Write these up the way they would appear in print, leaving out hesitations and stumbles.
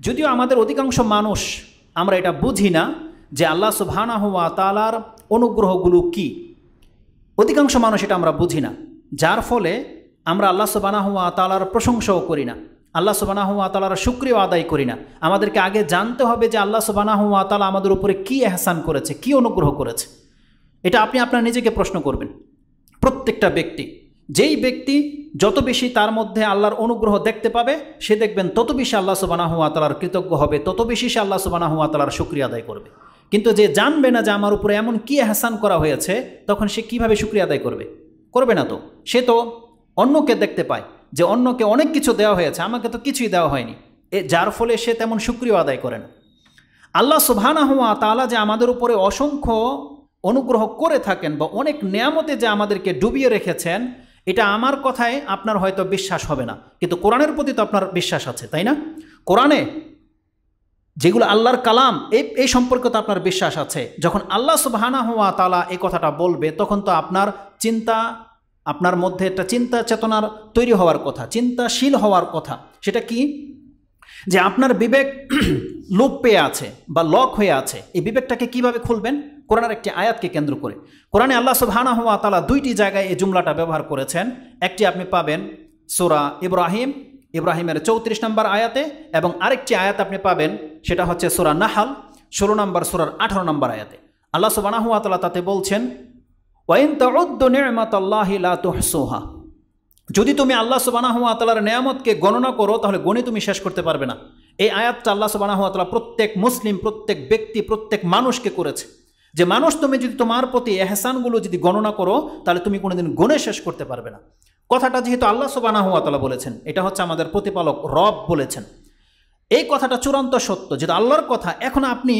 যদিও আমাদের অধিকাংশ মানুষ আমরা এটা বুঝি না যে আল্লাহ সুবহানাহু ওয়া তাআলার অনুগ্রহগুলো কি। অধিকাংশ মানুষ এটা আমরা বুঝি না, যার ফলে আমরা আল্লাহ সুবহানাহু ওয়া তাআলার প্রশংসাও করি না, আল্লাহ সুবহানাহু ওয়া তাআলার শুকরিয়া আদায় করি না। আমাদেরকে আগে জানতে হবে যে আল্লাহ সুবহানাহু ওয়া তাআলা আমাদের উপরে কি ইহসান করেছে, কি অনুগ্রহ করেছে। এটা আপনি আপনার নিজেকে প্রশ্ন করবেন। প্রত্যেকটা ব্যক্তি, যেই ব্যক্তি যত বেশি তার মধ্যে আল্লাহর অনুগ্রহ দেখতে পাবে, সে দেখবেন তত বেশি আল্লাহ সুবহানাহু ওয়া তাআলার কৃতজ্ঞ হবে, তত বেশি সে আল্লাহ সুবহানাহু ওয়া তাআলার শুকরিয়া আদায় করবে। কিন্তু যে জানবে না যে আমার উপরে এমন কি ইহসান করা হয়েছে, তখন সে কিভাবে শুকরিয়া আদায় করবে? করবে না। তো সে তো অন্যকে দেখতে পায় যে অন্যকে অনেক কিছু দেওয়া হয়েছে, আমাকে তো কিছুই দেওয়া হয়নি, যার ফলে সে তেমন শুকরিয়া আদায় করে না। আল্লাহ সুবহানাহু ওয়া তাআলা যে আমাদের উপরে অসংখ্য অনুগ্রহ করে থাকেন বা অনেক নিয়ামতে যে আমাদেরকে ডুবিয়ে রেখেছেন, এটা আমার কথায় আপনার হয়তো বিশ্বাস হবে না, কিন্তু কোরআনের প্রতি তো আপনার বিশ্বাস আছে, তাই না? কোরআনে যেগুলো আল্লাহর কালাম, এই সম্পর্কে তো আপনার বিশ্বাস আছে। যখন আল্লাহ সুবহানাহু ওয়া তাআলা এই কথাটা বলবে, তখন তো আপনার মধ্যে একটা চিন্তা চেতনার তৈরি হওয়ার কথা, চিন্তাশীল হওয়ার কথা। সেটা কি? যে আপনার বিবেক লোপ পেয়ে আছে বা লক হয়ে আছে, এই বিবেকটাকে কিভাবে খুলবেন? কোরআনের একটি আয়াতকে কেন্দ্র করে। কোরআনে আল্লাহ সুবহানাহু ওয়া তাআলা দুইটি জায়গায় এই জুমলাটা ব্যবহার করেছেন। একটি আপনি পাবেন সূরা ইব্রাহিমের 34 নম্বর আয়াতে, এবং আরেকটি আয়াত আপনি পাবেন, সেটা হচ্ছে সূরা নাহল 16 নম্বর সূরার 18 নম্বর আয়াতে। আল্লাহ সুবহানাহু ওয়া তাআলা তাতে বলছেন, ওয়া ইন তাউদ্দু নি'মাতাল্লাহি লা তুহসুহা, যদি তুমি আল্লাহ সুবহানাহু ওয়া তাআলার নিয়ামতকে গণনা করো, তাহলে গণে তুমি শেষ করতে পারবে না। এই আয়াতটা আল্লাহ সুবহানাহু ওয়া তাআলা প্রত্যেক মুসলিম, প্রত্যেক ব্যক্তি, প্রত্যেক মানুষকে করেছে, যে মানুষ তুমি যদি তোমার প্রতি এহসানগুলো যদি গণনা করো, তাহলে তুমি কোনোদিন গণে শেষ করতে পারবে না। কথাটা যেহেতু আল্লাহ সুবহানাহু ওয়া তাআলা বলেছেন, এটা হচ্ছে আমাদের প্রতিপালক রব বলেছেন, এই কথাটা চূড়ান্ত সত্য, যেটা আল্লাহর কথা। এখন আপনি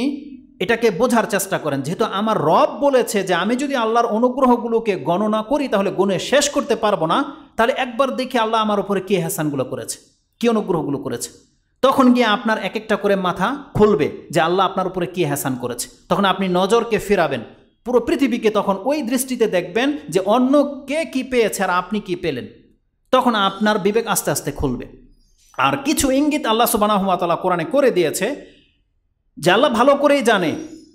এটাকে বোঝার চেষ্টা করেন, যেহেতু আমার রব বলেছে যে আমি যদি আল্লাহর অনুগ্রহগুলোকে গণনা করি তাহলে গুণে শেষ করতে পারবো না, তাহলে একবার দেখি আল্লাহ আমার উপরে কি এহসানগুলো করেছে, কি অনুগ্রহগুলো করেছে। তখন গিয়ে আপনার এক একটা করে মাথা খুলবে যে আল্লাহ আপনার উপরে কি এহসান করেছে। তখন আপনি নজরকে ফিরাবেন পুরো পৃথিবীকে, তখন ওই দৃষ্টিতে দেখবেন যে অন্য কে কি পেয়েছে আর আপনি কি পেলেন। তখন আপনার বিবেক আস্তে আস্তে খুলবে। আর কিছু ইঙ্গিত আল্লাহ সুবহানাহু ওয়া তাআলা কোরআনে করে দিয়েছে, যে আল্লাহ ভালো করেই জানে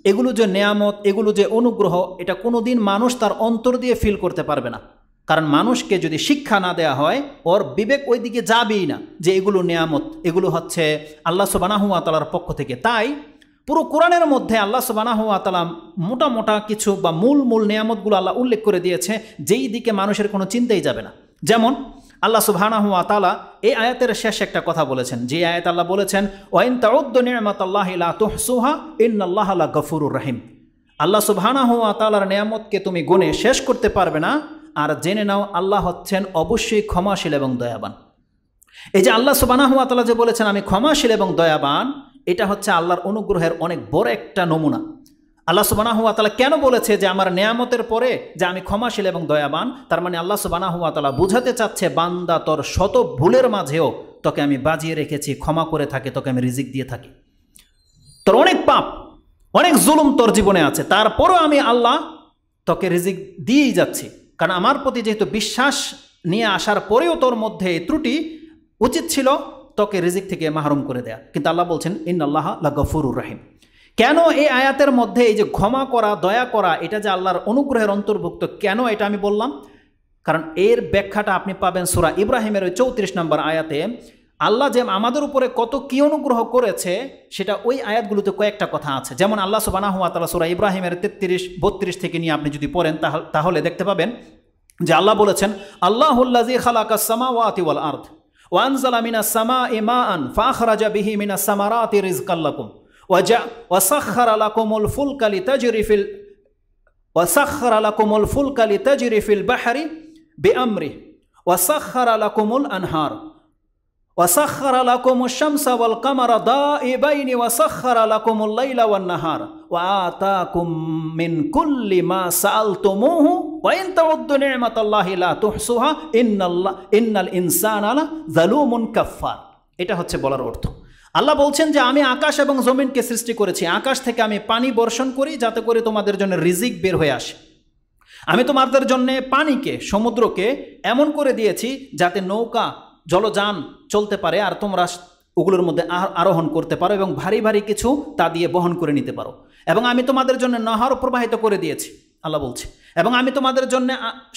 এগুলো যে নেয়ামত, এগুলো যে অনুগ্রহ, এটা কোনো দিন মানুষ তার অন্তর দিয়ে ফিল করতে পারবে না। কারণ মানুষকে যদি শিক্ষা না দেয়া হয়, ওর বিবেক ওই দিকে যাবেই না যে এগুলো নেয়ামত, এগুলো হচ্ছে আল্লাহ সুবহানাহু ওয়া তাআলার পক্ষ থেকে। তাই পুরো কোরআনের মধ্যে আল্লাহ সুবহানাহু ওয়া তাআলা মোটা কিছু বা মূল নেয়ামতগুলো আল্লাহ উল্লেখ করে দিয়েছে, যেই দিকে মানুষের কোনো চিন্তাই যাবে না। যেমন আল্লাহ সুবহানাহু ওয়া তাআলা এই আয়াতের শেষে একটা কথা বলেছেন, যে আয়াত আল্লাহ বলেছেন, ওয়া ইন তাউদ্দু নি'মাতাল্লাহি লা তুহসুহা ইন্নাল্লাহা লাগাফুরুর রহিম। আল্লাহ সুবহানাহু ওয়া তাআলার নেয়ামতকে তুমি গুণে শেষ করতে পারবে না, আর জেনে নাও আল্লাহ হচ্ছেন অবশ্যই ক্ষমাশীল এবং দয়াবান। এই যে আল্লাহ সুবহানাহু ওয়া তাআলা যে বলেছেন আমি ক্ষমাশীল এবং দয়াবান, এটা হচ্ছে আল্লাহর অনুগ্রহের অনেক বড় একটা নমুনা। আল্লাহ সুবহানাহু ওয়া তাআলা কেন বলেছে যে আমার নেয়ামতের পরে যে আমি ক্ষমাশীল এবং দয়াবান? তার মানে আল্লাহ সুবহানাহু ওয়া তাআলা বুঝাতে চাচ্ছে, বান্দা তোর শত ভুলের মাঝেও তোকে আমি বাজিয়ে রেখেছি, ক্ষমা করে থাকি, তোকে আমি রিজিক দিয়ে থাকি। তোর অনেক পাপ, অনেক জুলুম তোর জীবনে আছে, তারপরও আমি আল্লাহ তোকে রিজিক দিয়েই যাচ্ছি। কারণ আমার প্রতি যেহেতু বিশ্বাস নিয়ে আসার পরেও তোর মধ্যে ত্রুটি, উচিত ছিল তোকে রিজিক থেকে মাহরুম করে দেয়া, কিন্তু আল্লাহ বলছেন ইন্নাল্লাহা লাগাফুরুর রহিম। কেন এই আয়াতের মধ্যে এই যে ক্ষমা করা, দয়া করা, এটা যে আল্লাহর অনুগ্রহের অন্তর্ভুক্ত, কেন এটা আমি বললাম? কারণ এর ব্যাখ্যাটা আপনি পাবেন সূরা ইব্রাহিমের 34 নম্বর আয়াতে। আল্লাহ যে আমাদের উপরে কত কি অনুগ্রহ করেছে, সেটা ওই আয়াতগুলোতে কয়েকটা কথা আছে। যেমন আল্লাহ সুবহানাহু ওয়া তাআলা সূরা ইব্রাহিমের 33-32 থেকে নিয়ে আপনি যদি পড়েন, তাহলে দেখতে পাবেন যে আল্লাহ বলেছেন, আল্লাহুল্লাযী খালাকাস সামাওয়াতি ওয়াল আরদ ওয়া আনজালা মিনাস সামাই মাআন ফাআখরাজা বিহি মিনাস সামারাতি রিজকাল লাকুম وسخر لكم الفلك لتجري في البحر بأمره وسخر لكم الأنهار وسخر لكم الشمس والقمر دائبين وسخر لكم الليل والنهار وآتاكم من كل ما سألتموه وإن تعدوا نعمة الله لا تحصوها إن الإنسان لظلوم كفار। এটা হচ্ছে বলার অর্থ। আল্লাহ বলছেন যে আমি আকাশ এবং জমিনকে সৃষ্টি করেছি, আকাশ থেকে আমি পানি বর্ষণ করি যাতে করে তোমাদের জন্য রিজিক বের হয়ে আসে। আমি তোমাদের জন্য পানিকে, সমুদ্রকে এমন করে দিয়েছি যাতে নৌকা, জলযান চলতে পারে, আর তোমরা ওগুলোর মধ্যে আরোহণ করতে পারো এবং ভারী ভারী কিছু তা দিয়ে বহন করে নিতে পারো। এবং আমি তোমাদের জন্য নহর প্রবাহিত করে দিয়েছি, আল্লাহ বলছে, এবং আমি তোমাদের জন্য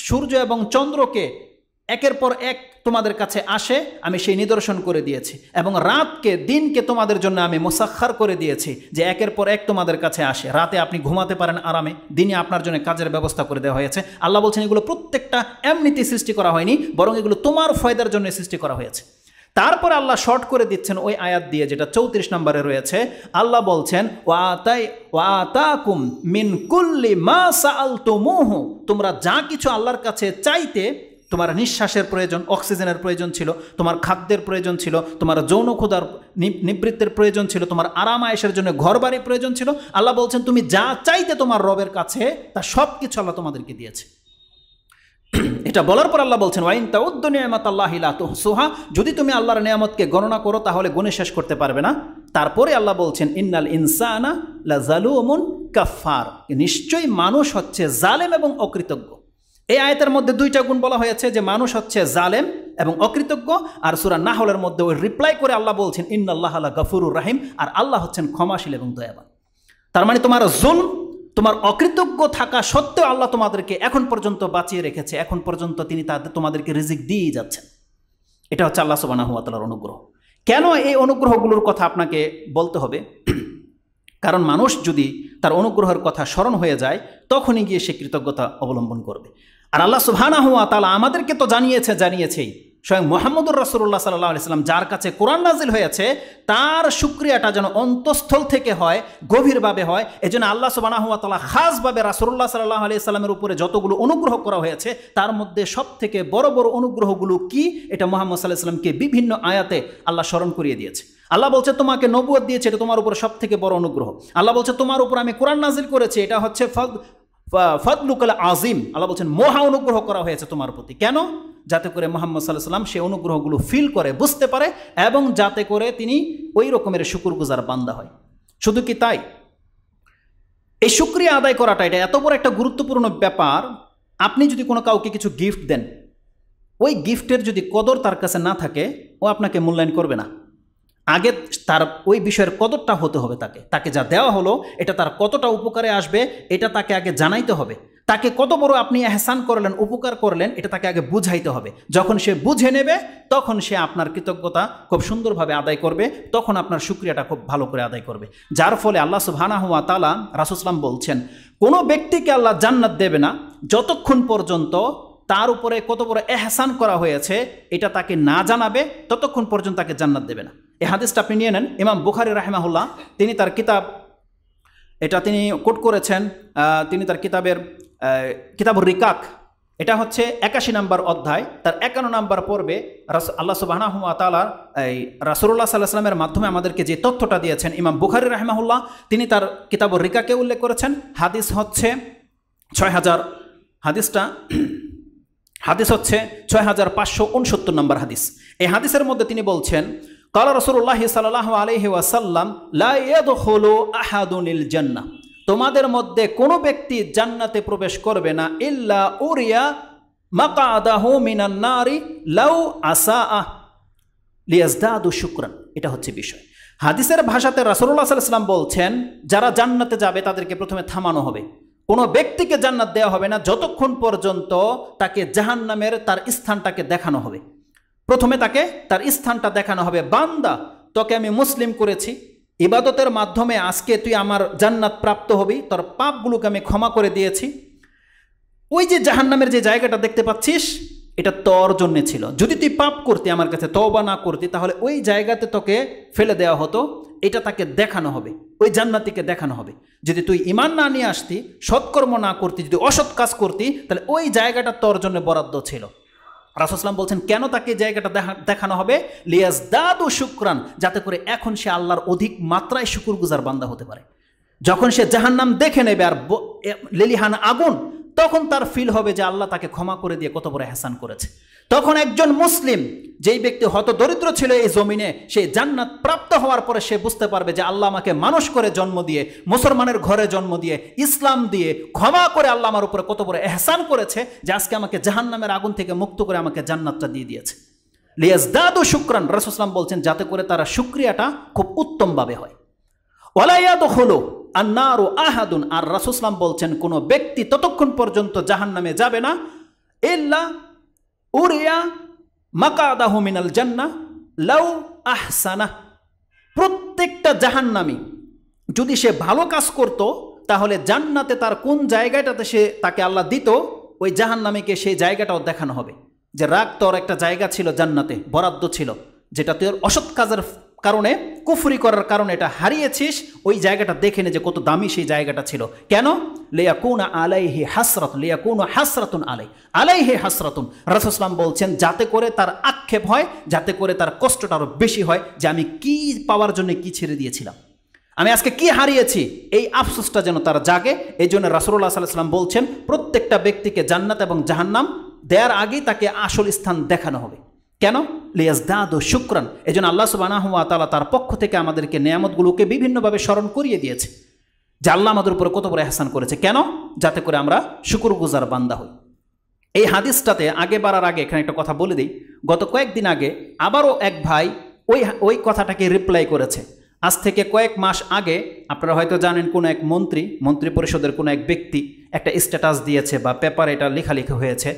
সূর্য এবং চন্দ্রকে একের পর এক তোমাদের কাছে আসে আমি সেই নিদর্শন করে দিয়েছি, এবং রাতকে দিনকে তোমাদের জন্য আমি মুসাখ্খার করে দিয়েছি যে একের পর এক তোমাদের কাছে আসে। রাতে আপনি ঘুমাতে পারেন আরামে, দিনে আপনার জন্য কাজের ব্যবস্থা করে দেওয়া হয়েছে। আল্লাহ বলছেন এগুলো প্রত্যেকটা এমনিতে সৃষ্টি করা হয়নি, বরং এগুলো তোমার ফায়দার জন্য সৃষ্টি করা হয়েছে। তারপরে আল্লাহ শর্ট করে দিচ্ছেন ওই আয়াত দিয়ে, যেটা 34 নম্বরে রয়েছে। আল্লাহ বলছেন ওয়াতাকুম মিন কুল্লি মা সাআলতুমুহু, তোমরা যা কিছু আল্লাহর কাছে চাইতে, তোমার নিঃশ্বাসের প্রয়োজন, অক্সিজেনের প্রয়োজন ছিল, তোমার খাদ্যের প্রয়োজন ছিল, তোমার যৌন ক্ষুধার নিবৃত্তের প্রয়োজন ছিল, তোমার আরাম আয়েশের জন্য ঘর বাড়ি প্রয়োজন ছিল, আল্লাহ বলছেন তুমি যা চাইতে তোমার রবের কাছে তা সব কিছু আল্লাহ তোমাদেরকে দিয়েছে। এটা বলার পর আল্লাহ বলছেন ওয়াইন তাউদ্দু নি'মাতাল্লাহি লা তুহসুহা, যদি তুমি আল্লাহর নিয়ামতকে গণনা করো তাহলে গুণে শেষ করতে পারবে না। তারপরে আল্লাহ বলছেন ইন্নাল ইনসানা লাযালুমুন কাফফার, নিশ্চয়ই মানুষ হচ্ছে জালেম এবং অকৃতজ্ঞ। এই আয়াতের মধ্যে দুইটা গুণ বলা হয়েছে, যে মানুষ হচ্ছে জালেম এবং অকৃতজ্ঞ, আর সূরা নাহলের মধ্যে ওই রিপ্লাই করে আল্লাহ বলছেন ইন্নাল্লাহা লা গাফুরুর রাহিম, আর আল্লাহ হচ্ছেন ক্ষমাশীল এবং দয়াবান। তার মানে তোমার জুলম, তোমার অকৃতজ্ঞ থাকা সত্ত্বেও আল্লাহ তোমাদেরকে এখন পর্যন্ত বাঁচিয়ে রেখেছে, এখন পর্যন্ত তিনি তোমাদেরকে রিজিক দিয়েই যাচ্ছেন। এটা হচ্ছে আল্লাহ সুবহানাহু ওয়া তাআলার অনুগ্রহ। কেন এই অনুগ্রহগুলোর কথা আপনাকে বলতে হবে? কারণ মানুষ যদি তার অনুগ্রহের কথা স্মরণ হয়ে যায় তখনই গিয়ে সে কৃতজ্ঞতা অবলম্বন করবে। আর আল্লাহ সুবহানাহু ওয়া তাআলা আমাদেরকে তো জানিয়েছেই, স্বয়ং মুহাম্মদুর রাসূলুল্লাহ সাল্লাল্লাহু আলাইহি সাল্লাম যার কাছে কোরআন নাজিল হয়েছে তার শুকরিয়াটা যেন অন্তঃস্থল থেকে হয়, গভীরভাবে হয়। এজন্য আল্লাহ সুবহানাহু ওয়া তাআলা খাসভাবে রাসূলুল্লাহ সাল্লাল্লাহু আলাইহি সাল্লামের উপরে যতগুলো অনুগ্রহ করা হয়েছে তার মধ্যে সবথেকে বড় বড় অনুগ্রহগুলো কি, এটা মুহাম্মদ সাল্লাল্লাহু আলাইহি সাল্লামকে বিভিন্ন আয়াতে আল্লাহ স্মরণ করিয়ে দিয়েছে। আল্লাহ বলছে তোমাকে নবুয়ত দিয়েছে, এটা তোমার উপর সবথেকে বড় অনুগ্রহ। আল্লাহ বলছে তোমার উপর আমি কোরআন নাজিল করেছি, এটা হচ্ছে ফাদলুকাল আজিম। আল্লাহ বলছেন মহা অনুগ্রহ করা হয়েছে তোমার প্রতি। কেন? যাতে করে মুহাম্মদ সাল্লাল্লাহু আলাইহি সাল্লাম সেই অনুগ্রহগুলো ফিল করে, বুঝতে পারে, এবং যাতে করে তিনি ওই রকমের শুকরগুজার বান্দা হয়। শুধু কি তাই, এই শুকরিয়া আদায় করাটা এটা এত বড় একটা গুরুত্বপূর্ণ ব্যাপার। আপনি যদি কোনো কাউকে কিছু গিফট দেন, ওই গিফটের যদি কদর তার কাছে না থাকে ও আপনাকে মূল্যায়ন করবে না। আগে তার ওই বিষয়ের কদরটা হতে হবে, তাকে যা দেওয়া হলো এটা তার কতটা উপকারে আসবে এটা তাকে আগে জানাইতে হবে। তাকে কত বড় আপনি এহসান করলেন, উপকার করলেন, এটা তাকে আগে বুঝাইতে হবে। যখন সে বুঝে নেবে তখন সে আপনার কৃতজ্ঞতা খুব সুন্দরভাবে আদায় করবে, তখন আপনার শুকরিয়াটা খুব ভালো করে আদায় করবে। যার ফলে আল্লাহ সুবহানাহু ওয়া তাআলা, রাসূল সাল্লাল্লাহু আলাইহি ওয়াসাল্লাম বলছেন কোনো ব্যক্তিকে আল্লাহ জান্নাত দেবে না যতক্ষণ পর্যন্ত তার উপরে কত বড় এহসান করা হয়েছে এটা তাকে না জানাবে, ততক্ষণ পর্যন্ত তাকে জান্নাত দেবে না। এই হাদিসটা আপনি নিয়ে নেন। ইমাম বুখারী রাহিমাহুল্লাহ তিনি তার কিতাব, এটা তিনি কোট করেছেন, তিনি তার কিতাবুর রিকাক, এটা হচ্ছে 81 নম্বর অধ্যায়, তার 51 নম্বর পর্বে আল্লাহ সুবহানাহু ওয়া তাআলা এই রাসূলুল্লাহ সাল্লাল্লাহু আলাইহি ওয়াসাল্লামের মাধ্যমে আমাদেরকে যে তথ্যটা দিয়েছেন, ইমাম বুখারী রাহিমাহুল্লাহ তিনি তার কিতাবুর রিকাকে উল্লেখ করেছেন। হাদিস হচ্ছে 6000, হাদিস হচ্ছে 6569 নম্বর হাদিস। এই হাদিসের মধ্যে তিনি বলছেন ক্বালা রাসূলুল্লাহ সাল্লাল্লাহু আলাইহি ওয়াসাল্লাম লা ইয়াদখুলু আহাদুনিল জান্নাহ, তোমাদের মধ্যে কোনো ব্যক্তি জান্নাতে প্রবেশ করবে না ইল্লা উরিয়া মাকআদাহু মিনান নারি লাউ আসাআ লিয়াজদাদু শুকরান। এটা হচ্ছে বিষয়। হাদিসের ভাষাতে রাসূলুল্লাহ সাল্লাল্লাহু আলাইহি ওয়াসাল্লাম বলছেন যারা জান্নাতে যাবে তাদেরকে প্রথমে থামানো হবে। কোনো ব্যক্তিকে জান্নাত দেওয়া হবে না যতক্ষণ পর্যন্ত তাকে জাহান্নামের তার স্থানটাকে দেখানো হবে। প্রথমে তাকে তার স্থানটা দেখানো হবে, বান্দা তোকে আমি মুসলিম করেছি, ইবাদতের মাধ্যমে আজকে তুই আমার জান্নাত প্রাপ্ত হবি, তোর পাপগুলোকে আমি ক্ষমা করে দিয়েছি। ওই যে জাহান্নামের যে জায়গাটা দেখতে পাচ্ছিস এটা তোর জন্য ছিল, যদি তুই পাপ করতি আমার কাছে তওবা না করতি তাহলে ওই জায়গাতে তোকে ফেলে দেওয়া হতো। এটা তাকে দেখানো হবে, ওই জান্নাতীকে দেখানো হবে। যদি তুই ঈমান না নিয়ে আসতি, সৎকর্ম না করতি, যদি অসৎ কাজ করতি, তাহলে ওই জায়গাটা তোর জন্য বরাদ্দ ছিল। রাসূল সাল্লাল্লাহু আলাইহি ওয়াসাল্লাম বলছেন কেন তাকে জায়গাটা দেখানো হবে, লিয়াজদাদু শুকরান, যাতে করে এখন সে আল্লাহর অধিক মাত্রায় শুকরগুজার বান্দা হতে পারে। যখন সে জাহান্নাম দেখে নেবে আর লেলিহান আগুন, তখন তার ফিল হবে যে আল্লাহ তাকে ক্ষমা করে দিয়ে কত বড় এহসান করেছে। তখন একজন মুসলিম, যেই ব্যক্তি হতদরিদ্র ছিল এই জমিনে, সে জান্নাত প্রাপ্ত হওয়ার পরে সে বুঝতে পারবে যে আল্লাহ আমাকে মানুষ করে জন্ম দিয়ে, মুসলমানের ঘরে জন্ম দিয়ে, ইসলাম দিয়ে ক্ষমা করে আল্লাহ আমার উপরে কত বড় এহসান করেছে যে আজকে আমাকে জাহান্নামের আগুন থেকে মুক্ত করে আমাকে জান্নাতটা দিয়ে দিয়েছে। লিয়াজদাদু শুকরান, রাসূল সাল্লাল্লাহু বলছেন যাতে করে তারা শুকরিয়াটা খুব উত্তমভাবে হয়। ওয়ালা ইয়াদখুলু আন-নারু আহাদুন, আর রাসূল সাল্লাল্লাহু বলছেন কোনো ব্যক্তি ততক্ষণ পর্যন্ত জাহান্নামে যাবে না ইল্লা উরিয়া মাকাদাহু মিনাল জান্নাহ লাউ আহসানা। প্রত্যেকটা জাহান্নামী যদি সে ভালো কাজ করত তাহলে জান্নাতে তার কোন জায়গাটাতে তাকে আল্লাহ দিত, ওই জাহান্নামীকে সেই জায়গাটাও দেখানো হবে যে রাগ তোর একটা জায়গা ছিল জান্নাতে, বরাদ্দ ছিল, যেটা তোর অসৎ কাজের কারণে, কুফরি করার কারণে এটা হারিয়েছিস, ওই জায়গাটা দেখে নে যে কত দামি সেই জায়গাটা ছিল। কেন? লিয়াকুনা আলাইহি হাসরাত, লিয়াকুনা হাসরাতুন আলাইহি হাসরাতুন। রাসূল সাল্লাল্লাহু বলছেন যাতে করে তার আক্ষেপ হয়, যাতে করে তার কষ্টটা আরো বেশি হয় যে আমি কি পাওয়ার জন্য কি ছেড়ে দিয়েছিলাম, আমি আজকে কি হারিয়েছি, এই আফসোসটা যেন তার জাগে। এই জন্য রাসূলুল্লাহ সাল্লাল্লাহু আলাইহি ওয়াসাল্লাম বলছেন প্রত্যেকটা ব্যক্তিকে জান্নাত এবং জাহান্নাম দেওয়ার আগেই তাকে আসল স্থান দেখানো হবে। কেন? লিয়াজদাদু শুকরান। এই জন্য আল্লাহ সুবহানাহু ওয়া তাআলা তার পক্ষ থেকে আমাদেরকে নেয়ামতগুলোকে বিভিন্নভাবে স্মরণ করিয়ে দিয়েছে যে আল্লাহ আমাদের উপরে কত বড় ইহসান করেছে। কেন? যাতে করে আমরা শুকরগুজার বান্দা হই। এই হাদিসটাতে আগে বাড়ার আগে এখানে একটা কথা বলে দিই। গত কয়েকদিন আগে আবারও এক ভাই ওই কথাটাকে রিপ্লাই করেছে। আজ থেকে কয়েক মাস আগে আপনারা হয়তো জানেন কোনো এক মন্ত্রী পরিষদের কোনো এক ব্যক্তি একটা স্ট্যাটাস দিয়েছে বা পেপারে এটা লেখালেখি হয়েছে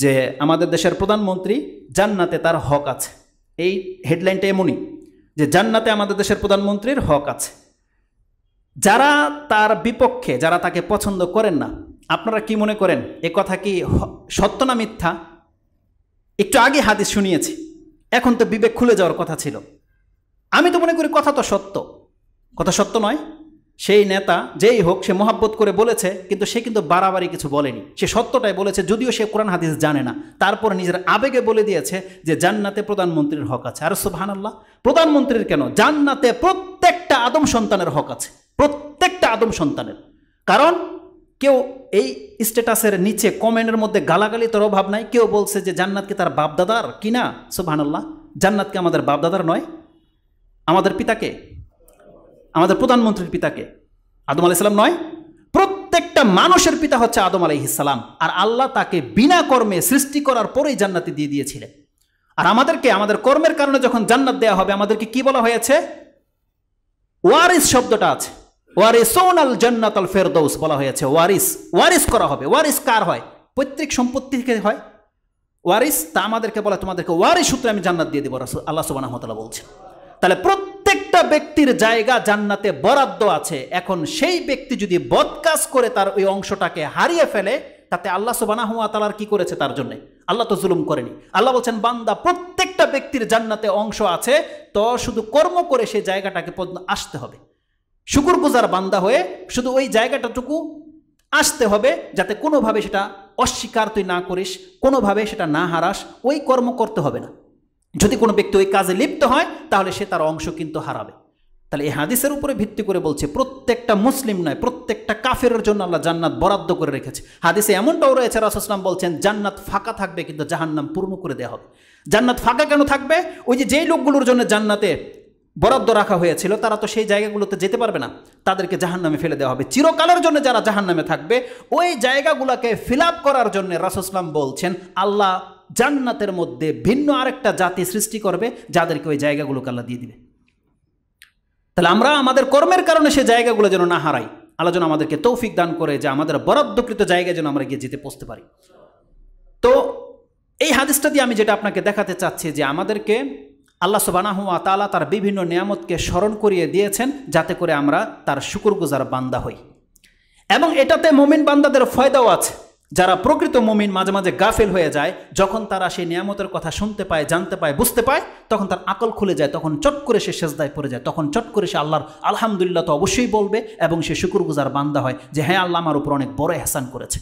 যে আমাদের দেশের প্রধানমন্ত্রী জান্নাতে তার হক আছে। এই হেডলাইনটা এমনই যে জান্নাতে আমাদের দেশের প্রধানমন্ত্রীর হক আছে। যারা তার বিপক্ষে, যারা তাকে পছন্দ করেন না, আপনারা কি মনে করেন এ কথা কি সত্য না মিথ্যা? একটু আগে হাদিস শুনিয়েছি, এখন তো বিবেক খুলে যাওয়ার কথা ছিল। আমি তো মনে করি কথা তো সত্য, কথা সত্য নয়। সেই নেতা যেই হোক সে মহাব্বত করে বলেছে, কিন্তু সে কিন্তু বাড়াবাড়ি কিছু বলেনি, সে সত্যটাই বলেছে, যদিও সে কোরআন হাদিস জানে না, তারপরে নিজের আবেগে বলে দিয়েছে যে জান্নাতে প্রধানমন্ত্রীর হক আছে। আর সুবহানাল্লাহ, প্রধানমন্ত্রীর কেন, জান্নাতে প্রত্যেকটা আদম সন্তানের হক আছে, প্রত্যেকটা আদম সন্তানের। কারণ কেউ এই স্ট্যাটাসের নিচে কমেন্টের মধ্যে গালাগালি তোর অভাব নাই। কেউ বলছে যে জান্নাত কি তার বাপদাদার কিনা? সুবহানাল্লাহ, জান্নাত কি আমাদের বাপদাদার নয়? আমাদের পিতাকে, আমাদের প্রধানমন্ত্রীর পিতাকে আদম আলাইহিস সালাম নয়? প্রত্যেকটা মানুষের পিতা হচ্ছে আদম আলাইহিস সালাম। আর আল্লাহ তাকে বিনা কর্মে সৃষ্টি করার পরেই জান্নাতে দিয়ে দিয়েছিলেন। আর আমাদেরকে আমাদের কর্মের কারণে যখন জান্নাত দেওয়া হবে, আমাদেরকে কি বলা হয়েছে? ওয়ারিস শব্দটা আছে, ওয়ারিসুনাল জান্নাতাল ফেরদৌস বলা হয়েছে। ওয়ারিস করা হবে। ওয়ারিস কার হয়? পৈতৃক সম্পত্তি থেকে হয় ওয়ারিস। তা আমাদেরকে বলে তোমাদেরকে ওয়ারিস সূত্রে আমি জান্নাত দিয়ে দেবো, আল্লাহ সুবহানাহু ওয়া তাআলা বলছেন। তাহলে প্রত্যেকটা ব্যক্তির জায়গা জান্নাতে বরাদ্দ আছে। এখন সেই ব্যক্তি যদি বদকাজ করে তার ওই অংশটাকে হারিয়ে ফেলে, তাতে আল্লাহ সুবহানাহু ওয়া তাআলা কি করেছে তার জন্য? আল্লাহ তো জুলুম করেনি। আল্লাহ বলছেন বান্দা প্রত্যেকটা ব্যক্তির জান্নাতে অংশ আছে, তো শুধু কর্ম করে সেই জায়গাটাকে আসতে হবে। শুকরগুজার বান্দা হয়ে শুধু ওই জায়গাটাটুকু আসতে হবে, যাতে কোনোভাবে সেটা অস্বীকার তুই না করিস, কোনোভাবে সেটা না হারাস। ওই কর্ম করতে হবে না। যদি কোনো ব্যক্তি ওই কাজে লিপ্ত হয় তাহলে সে তার অংশ কিন্তু হারাবে। তাহলে এই হাদিসের উপরে ভিত্তি করে বলছে প্রত্যেকটা মুসলিম নয়, প্রত্যেকটা কাফেরের জন্য আল্লাহ জান্নাত বরাদ্দ করে রেখেছে। হাদিসে এমনটাও রয়েছে, রাসূল সাল্লাল্লাহু আলাইহি ওয়াসাল্লাম বলছেন জান্নাত ফাঁকা থাকবে কিন্তু জাহান্নাম পূর্ণ করে দেওয়া হবে। জান্নাত ফাঁকা কেন থাকবে? ওই যে যেই লোকগুলোর জন্য জান্নাতে বরাদ্দ রাখা হয়েছিল তারা তো সেই জায়গাগুলোতে যেতে পারবে না, তাদেরকে জাহান্নামে ফেলে দেওয়া হবে। চিরকালের জন্য যারা জাহান্নামে থাকবে, ওই জায়গাগুলোকে ফিল আপ করার জন্য রাসূল সাল্লাল্লাহু আলাইহি ওয়াসাল্লাম বলছেন আল্লাহ জান্নাতের মধ্যে ভিন্ন আরেকটা জাতি সৃষ্টি করবে, যাদেরকে ওই জায়গাগুলোকে আল্লাহ দিয়ে দিবে। তাহলে আমরা আমাদের কর্মের কারণে সেই জায়গাগুলো যেন না হারাই। আল্লাহ যেন আমাদেরকে তৌফিক দান করে যে আমাদের বরাদ্দকৃত জায়গায় যেন আমরা গিয়ে যেতে পৌঁছতে পারি। তো এই হাদিসটা দিয়ে আমি যেটা আপনাকে দেখাতে চাচ্ছি যে আমাদেরকে আল্লাহ সুবহানাহু ওয়া তাআলা তার বিভিন্ন নিয়ামতকে স্মরণ করিয়ে দিয়েছেন যাতে করে আমরা তার শুকরগুজার বান্দা হই। এবং এটাতে মুমিন বান্দাদের ফায়দাও আছে। যারা প্রকৃত মুমিন মাঝে মাঝে গাফেল হয়ে যায়, যখন তারা সেই নিয়ামতের কথা শুনতে পায়, জানতে পায়, বুঝতে পায়, তখন তার আকল খুলে যায়, তখন চট করে সে সেজদায় পড়ে যায়, তখন চট করে সে আল্লাহর আলহামদুলিল্লাহ তো অবশ্যই বলবে এবং সে শুকরগুজার বান্দা হয় যে হ্যাঁ আল্লাহ আমার উপর অনেক বড় ইহসান করেছে।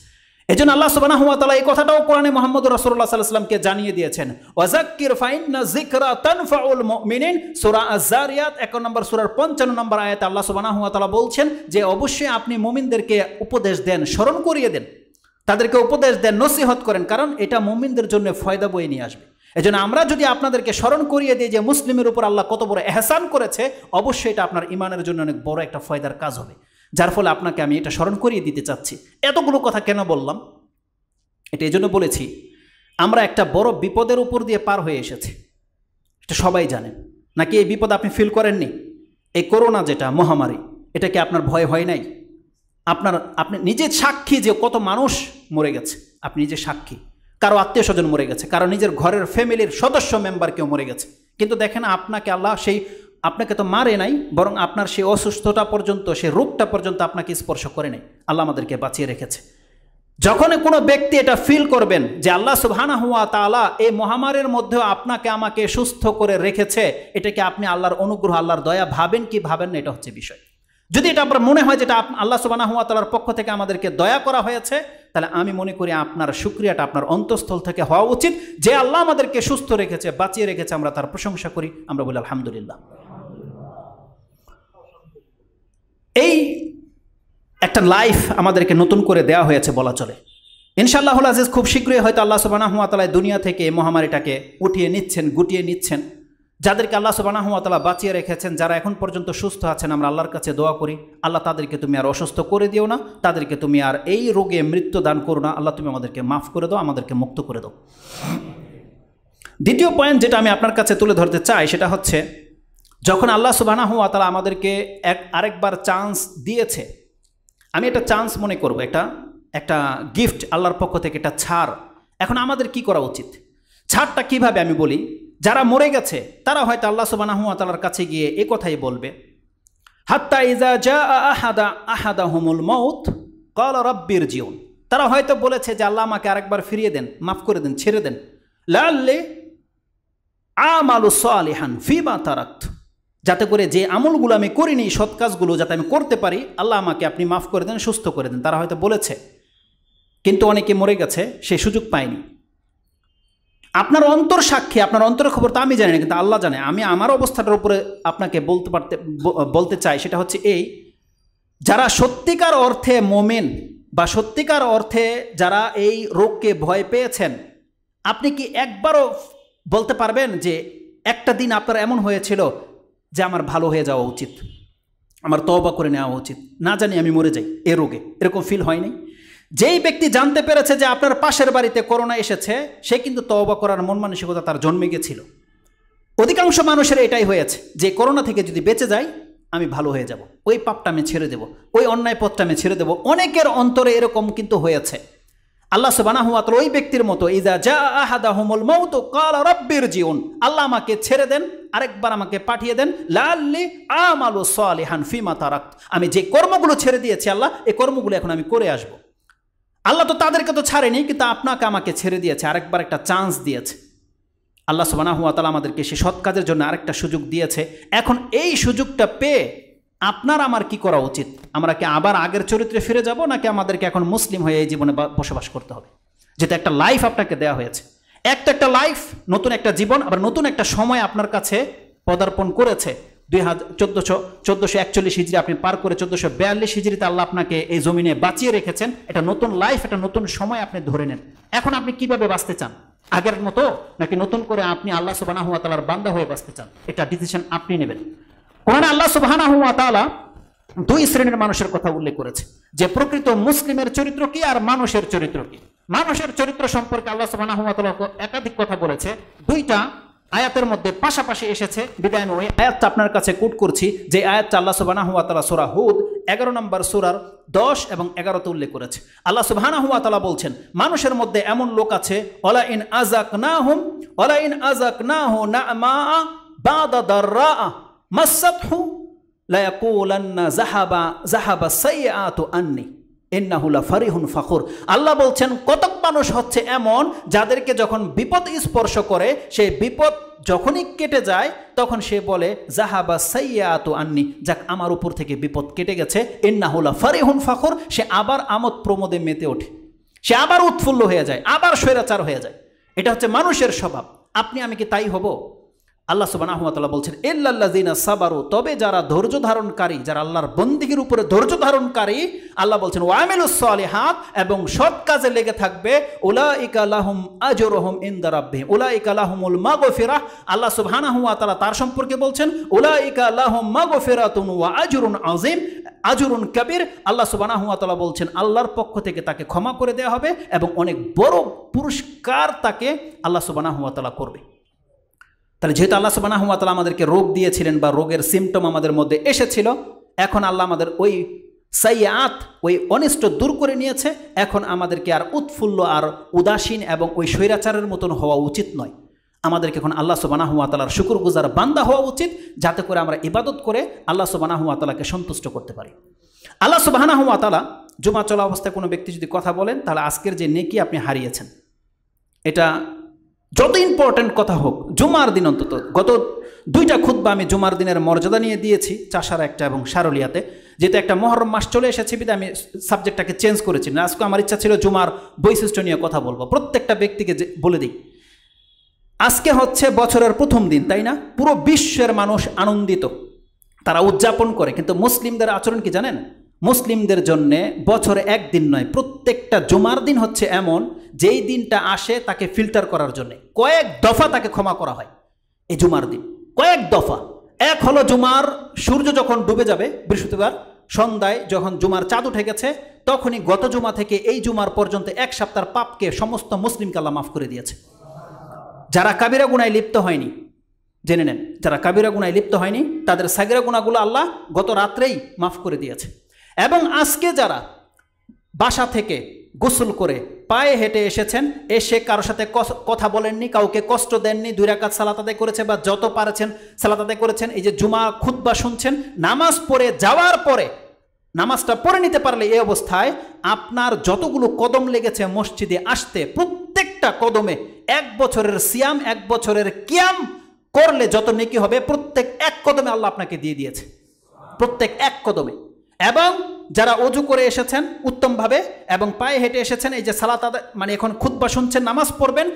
এজন্য আল্লাহ সুবহানাহু ওয়া তাআলা এই কথাটাও কোরআনে মুহাম্মদ রাসূলুল্লাহ সাল্লাল্লাহু আলাইহি ওয়াসাল্লামকে জানিয়ে দিয়েছেন, ওয়াযাক্কির ফাইন্না যিকরা তানফাউল মুমিনিন। সূরা আয-যারিয়াত 1 নম্বর সূরার 55 নম্বর আয়াতে আল্লাহ সুবহানাহু ওয়া তাআলা বলছেন যে অবশ্যই আপনি মুমিনদেরকে উপদেশ দেন, স্মরণ করিয়ে দেন, তাদেরকে উপদেশ দেন, নসিহত করেন, কারণ এটা মুমিনদের জন্য ফায়দা বয়ে নিয়ে আসবে। এজন্য আমরা যদি আপনাদেরকে স্মরণ করিয়ে দিই যে মুসলিমের উপর আল্লাহ কত বড় ইহসান করেছে, অবশ্যই এটা আপনার ঈমানের জন্য অনেক বড় একটা ফায়দার কাজ হবে। যার ফলে আপনাকে আমি এটা স্মরণ করিয়ে দিতে চাচ্ছি। এতগুলো কথা কেন বললাম? এটা এই জন্য বলেছি, আমরা একটা বড় বিপদের উপর দিয়ে পার হয়ে এসেছি। এটা সবাই জানেন। নাকি এই বিপদ আপনি ফিল করেননি? এই করোনা যেটা মহামারী, এটা কি আপনার ভয় হয় নাই? আপনি নিজে সাক্ষী যে কত মানুষ মরে গেছে, আপনি নিজে সাক্ষী। কারো আত্মীয় স্বজন মরে গেছে, কারো নিজের ঘরের ফ্যামিলির সদস্য মেম্বার কেউ মরে গেছে, কিন্তু দেখেন আপনাকে আল্লাহ আপনাকে তো মারে নাই, বরং আপনার সেই অসুস্থতা পর্যন্ত, সেই রোগটা পর্যন্ত আপনাকে স্পর্শ করে নাই। আল্লাহ আমাদেরকে বাঁচিয়ে রেখেছে। যখন কোনো ব্যক্তি এটা ফিল করবেন যে আল্লাহ সুবহানাহু ওয়া তাআলা এই মহামারীর মধ্যেও আপনাকে আমাকে সুস্থ করে রেখেছে, এটাকে আপনি আল্লাহর অনুগ্রহ, আল্লাহর দয়া ভাবেন কি ভাবেন না, এটা হচ্ছে বিষয়। যদি এটা আপনার মনে হয় যেটা আল্লাহ সুবহানাহু ওয়া তাআলার পক্ষ থেকে আমাদেরকে দয়া করা হয়েছে, তাহলে আমি মনে করি আপনার শুকরিয়াটা আপনার অন্তঃস্থল থেকে হওয়া উচিত, যে আল্লাহ আমাদেরকে সুস্থ রেখেছে, বাঁচিয়ে রেখেছে, আমরা তার প্রশংসা করি, আমরা বলি আলহামদুলিল্লাহ। এই একটা লাইফ আমাদেরকে নতুন করে দেওয়া হয়েছে বলা চলে। ইনশাআল্লাহুল আজিজ খুব শীঘ্রই হয়তো আল্লাহ সুবহানাহু ওয়া তাআলা দুনিয়া থেকে এই মহামারীটাকে উঠিয়ে নিচ্ছেন, গুটিয়ে নিচ্ছেন। যাদেরকে আল্লাহ সুবহানাহু ওয়া তাআলা বাঁচিয়ে রেখেছেন, যারা এখন পর্যন্ত সুস্থ আছেন, আমরা আল্লাহর কাছে দোয়া করি, আল্লাহ তাদেরকে তুমি আর অসুস্থ করে দিও না, তাদেরকে তুমি আর এই রোগে মৃত্যু দান করো না। আল্লাহ তুমি আমাদেরকে মাফ করে দাও, আমাদেরকে মুক্ত করে দাও। দ্বিতীয় পয়েন্ট যেটা আমি আপনার কাছে তুলে ধরতে চাই, সেটা হচ্ছে যখন আল্লাহ সুবহানাহু ওয়া তাআলা আমাদেরকে আরেকবার চান্স দিয়েছে, আমি এটা চান্স মনে করব, একটা গিফট আল্লাহর পক্ষ থেকে, একটা ছাড়। এখন আমাদের কি করা উচিত? ছাড়টা কিভাবে আমি বলি, যারা মরে গেছে তারা হয়তো আল্লাহ সুবহানাহু ওয়া তাআলার কাছে গিয়ে এই কথাই বলবে, হাত্তা ইযা জাআ আহাদাহুমুল মাউত ক্বালা রাব্বিরজিউন। তারা হয়তো বলেছে যে আল্লাহ আমাকে আরেকবার ফিরিয়ে দেন, মাফ করে দেন, ছেড়ে দেন, লাআল্লি আমালু সালিহান ফিমা তারাকতু, যাতে করে যে আমলগুলো আমি করিনি, সৎ কাজগুলো যাতে আমি করতে পারি, আল্লাহ আমাকে আপনি মাফ করে দেন, সুস্থ করে দেন। তারা হয়তো বলেছে, কিন্তু অনেকে মরে গেছে, সেই সুযোগ পায়নি। আপনার অন্তর সাক্ষী, আপনার অন্তরের খবর তো আমি জানি না, কিন্তু আল্লাহ জানে। আমি আমার অবস্থাটার উপরে আপনাকে বলতে চাই, সেটা হচ্ছে এই, যারা সত্যিকার অর্থে মোমেন বা সত্যিকার অর্থে যারা এই রোগকে ভয় পেয়েছেন, আপনি কি একবারও বলতে পারবেন যে একটা দিন আপনার এমন হয়েছিল যে আমার ভালো হয়ে যাওয়া উচিত, আমার তওবা করে নেওয়া উচিত, না জানি আমি মরে যাই এ রোগে? এরকম ফিল হয়নি? যেই ব্যক্তি জানতে পেরেছে যে আপনার পাশের বাড়িতে করোনা এসেছে, সে কিন্তু তওবা করার মন মানসিকতা তার জন্মে গেছিল। অধিকাংশ মানুষের এটাই হয়েছে যে করোনা থেকে যদি বেঁচে যাই আমি ভালো হয়ে যাব, ওই পাপটা আমি ছেড়ে দেব, ওই অন্যায় পথটা আমি ছেড়ে দেব। অনেকের অন্তরে এরকম কিন্তু হয়েছে। আল্লাহ সুবহানাহু ওয়া তাআলা ওই ব্যক্তির মতো, ইযা জাআ আহাদাহুমুল মাউতু ক্বালা রাব্বিরজিউন, আল্লাহ আমাকে ছেড়ে দেন, আরেকবার আমাকে পাঠিয়ে দেন, লাআল্লি আমালু সালিহান ফিমা তারাকতু, আমি যে কর্মগুলো ছেড়ে দিয়েছি আল্লাহ, এই কর্মগুলো এখন আমি করে আসব। আল্লাহ তো তাদেরকে তো ছাড়েনি, কিন্তু আপনাকে আমাকে ছেড়ে দিয়েছে, আরেকবার একটা চান্স দিয়েছে। আল্লাহ সুবহানাহু ওয়া তাআলা আমাদেরকে সেই সৎ কাজের জন্য আরেকটা সুযোগ দিয়েছে। এখন এই সুযোগটা পেয়ে আপনার আমার কি করা উচিত? আমরা কি আবার আগের চরিত্রে ফিরে যাব, নাকি আমাদেরকে এখন মুসলিম হয়ে এই জীবনে বসবাস করতে হবে? যেটা একটা লাইফ আপনাকে দেওয়া হয়েছে, একটা লাইফ, নতুন একটা জীবন, আবার নতুন একটা সময় আপনার কাছে পদার্পণ করেছে। 1441 হিজরি আপনি পার করে 1442 হিজরিতে আল্লাহ আপনাকে এই জমিনে বাঁচিয়ে রেখেছেন। এটা নতুন লাইফ, এটা নতুন সময় আপনি ধরে নেন। এখন আপনি কিভাবে বাঁচতে চান? আগের মতো, নাকি নতুন করে আপনি আল্লাহ সুবহানাহু ওয়া তাআলার বান্দা হয়ে বাঁচতে চান? এটা ডিসিশন আপনি নেবেন। কোরআনে আল্লাহ সুবহানাহু ওয়া তাআলা দুই শ্রেণীর মানুষের কথা উল্লেখ করেছে, যে প্রকৃত মুসলিমের চরিত্র কি আর মানুষের চরিত্র কি। মানুষের চরিত্র সম্পর্কে আল্লাহ সুবহানাহু ওয়া তাআলা একাধিক কথা বলেছে, দুইটা আয়াতের মধ্যে পাশাপাশি এসেছে। বিদায় ওই আয়াতটা আপনার কাছে কোট করছি, যে আয়াতটা আল্লাহ সুবহানাহু ওয়া তাআলা সূরা হুদ 11 নম্বর সূরার 10 এবং 11তে উল্লেখ করেছে। আল্লাহ সুবহানাহু ওয়া তাআলা বলছেন, মানুষের মধ্যে এমন লোক আছে, ওয়ালা ইন আযাকনাহু না'মা বা'দা দাররা মাসাতহু লা ইয়াকুলান্না যাহাবা সাইয়্যাতু আন্নি ইন্নাহু লাফারিহুন ফাখুর। আল্লাহ বলছেন, কতক মানুষ হচ্ছে এমন, যাদেরকে যখন বিপদ স্পর্শ করে, সেই বিপদ যখনই কেটে যায় তখন সে বলে যাহাবা সাইয়্যাতু আন্নি, যাক আমার উপর থেকে বিপদ কেটে গেছে। ইন্নাহু লাফারিহুন ফাখুর, সে আবার আমোদ প্রমোদে মেতে ওঠে, সে আবার উৎফুল্ল হয়ে যায়, আবার স্বৈরাচার হয়ে যায়। এটা হচ্ছে মানুষের স্বভাব। আপনি আমি কি তাই হব? আল্লাহ সুবহানাহু ওয়া তাআলা বলছেন, ইল্লাল্লাযিনা সাবারু, তবে যারা ধৈর্য ধারণকারী, যারা আল্লাহর বন্দেগীর উপরে ধৈর্য ধারণকারী, আল্লাহ বলছেন ওয়া আমিলুস সালিহাত, এবং সৎ কাজে লেগে থাকবে, উলাইকা লাহুম আজরুহুম ইনদা রাব্বিহিম উলাইকা লাহুমুল মাগফিরাহ। আল্লাহ সুবহানাহু ওয়া তাআলা তার সম্পর্কে বলছেন, উলাইকা লাহুম মাগফিরাতুন ওয়া আজরুন আযীম, আজরুন কবির। আল্লাহ সুবহানাহু ওয়া তাআলা বলছেন, আল্লাহর পক্ষ থেকে তাকে ক্ষমা করে দেওয়া হবে এবং অনেক বড় পুরস্কার তাকে আল্লাহ সুবহানাহু ওয়া তাআলা করবে। তাহলে যেহেতু আল্লাহ সুবহানাহু ওয়া তাআলা আমাদেরকে রোগ দিয়েছিলেন বা রোগের সিমটম আমাদের মধ্যে এসেছিল, এখন আল্লাহ আমাদের ওই সাইয়াত, ওই অনিষ্ট দূর করে নিয়েছে। এখন আমাদেরকে আর উৎফুল্ল আর উদাসীন এবং ওই স্বৈরাচারের মতন হওয়া উচিত নয়। আমাদেরকে এখন আল্লাহ সুবহানাহু ওয়া তাআলার শুকরগুজার বান্দা হওয়া উচিত, যাতে করে আমরা ইবাদত করে আল্লাহ সুবহানাহু ওয়া তাআলাকে সন্তুষ্ট করতে পারি। আল্লাহ সুবহানাহু ওয়া তাআলা জুমা চলা অবস্থায় কোনো ব্যক্তি যদি কথা বলেন, তাহলে আজকের যে নেকি আপনি হারিয়েছেন। এটা যত ইম্পর্ট্যান্ট কথা হোক, জুমার দিন অন্তত, গত 2টা খুতবা আমি জুমার দিনের মর্যাদা নিয়ে দিয়েছি, চাষার একটা এবং সারুলিয়াতে। যেহেতু একটা মহরম মাস চলে এসেছে, বিধায় আমি সাবজেক্টটাকে চেঞ্জ করেছি না। আজকে আমার ইচ্ছা ছিল জুমার বৈশিষ্ট্য নিয়ে কথা বলবো। প্রত্যেকটা ব্যক্তিকে বলে দিই, আজকে হচ্ছে বছরের প্রথম দিন, তাই না? পুরো বিশ্বের মানুষ আনন্দিত, তারা উদযাপন করে। কিন্তু মুসলিমদের আচরণ কি জানেন? মুসলিমদের জন্যে বছরে একদিন নয়, প্রত্যেকটা জুমার দিন হচ্ছে এমন, যেই দিনটা আসে তাকে ফিল্টার করার জন্য কয়েক দফা তাকে ক্ষমা করা হয়। এই জুমার দিন কয়েক দফা। এক হলো জুমার সূর্য যখন ডুবে যাবে, বৃহস্পতিবার সন্ধ্যায় যখন জুমার চাঁদ উঠে গেছে, তখনই গত জুমা থেকে এই জুমার পর্যন্ত 1 সপ্তাহের পাপকে সমস্ত মুসলিমকে আল্লাহ মাফ করে দিয়েছে। যারা কাবিরা গুনায় লিপ্ত হয়নি, জেনে নেন, যারা কাবিরা গুনায় লিপ্ত হয়নি তাদের সাগিরা গুনাহগুলো আল্লাহ গত রাত্রেই মাফ করে দিয়েছে। এবং আজকে যারা বাসা থেকে গোসল করে পায়ে হেঁটে এসেছেন, এসে কারোর সাথে কথা বলেননি, কাউকে কষ্ট দেননি, 2 রাকাত সালাত আদায় করেছে বা যত পারেছেন সালাত আদায় করেছেন, এই যে জুমা খুতবা শুনছেন, নামাজ পড়ে যাওয়ার পরে নামাজটা পড়ে নিতে পারলে এই অবস্থায় আপনার যতগুলো কদম লেগেছে মসজিদে আসতে, প্রত্যেকটা কদমে 1 বছরের সিয়াম, 1 বছরের কিয়াম করলে যত নেকি হবে, প্রত্যেক 1 কদমে আল্লাহ আপনাকে দিয়ে দিয়েছে, প্রত্যেক 1 কদমে। এবং যারা অজু করে এসেছেন উত্তমভাবে এবং পায়ে হেঁটে এসেছেন, এই যে সালাত আদায় মানে এখন খুতবা শুনছেন, নামাজ পড়বেন,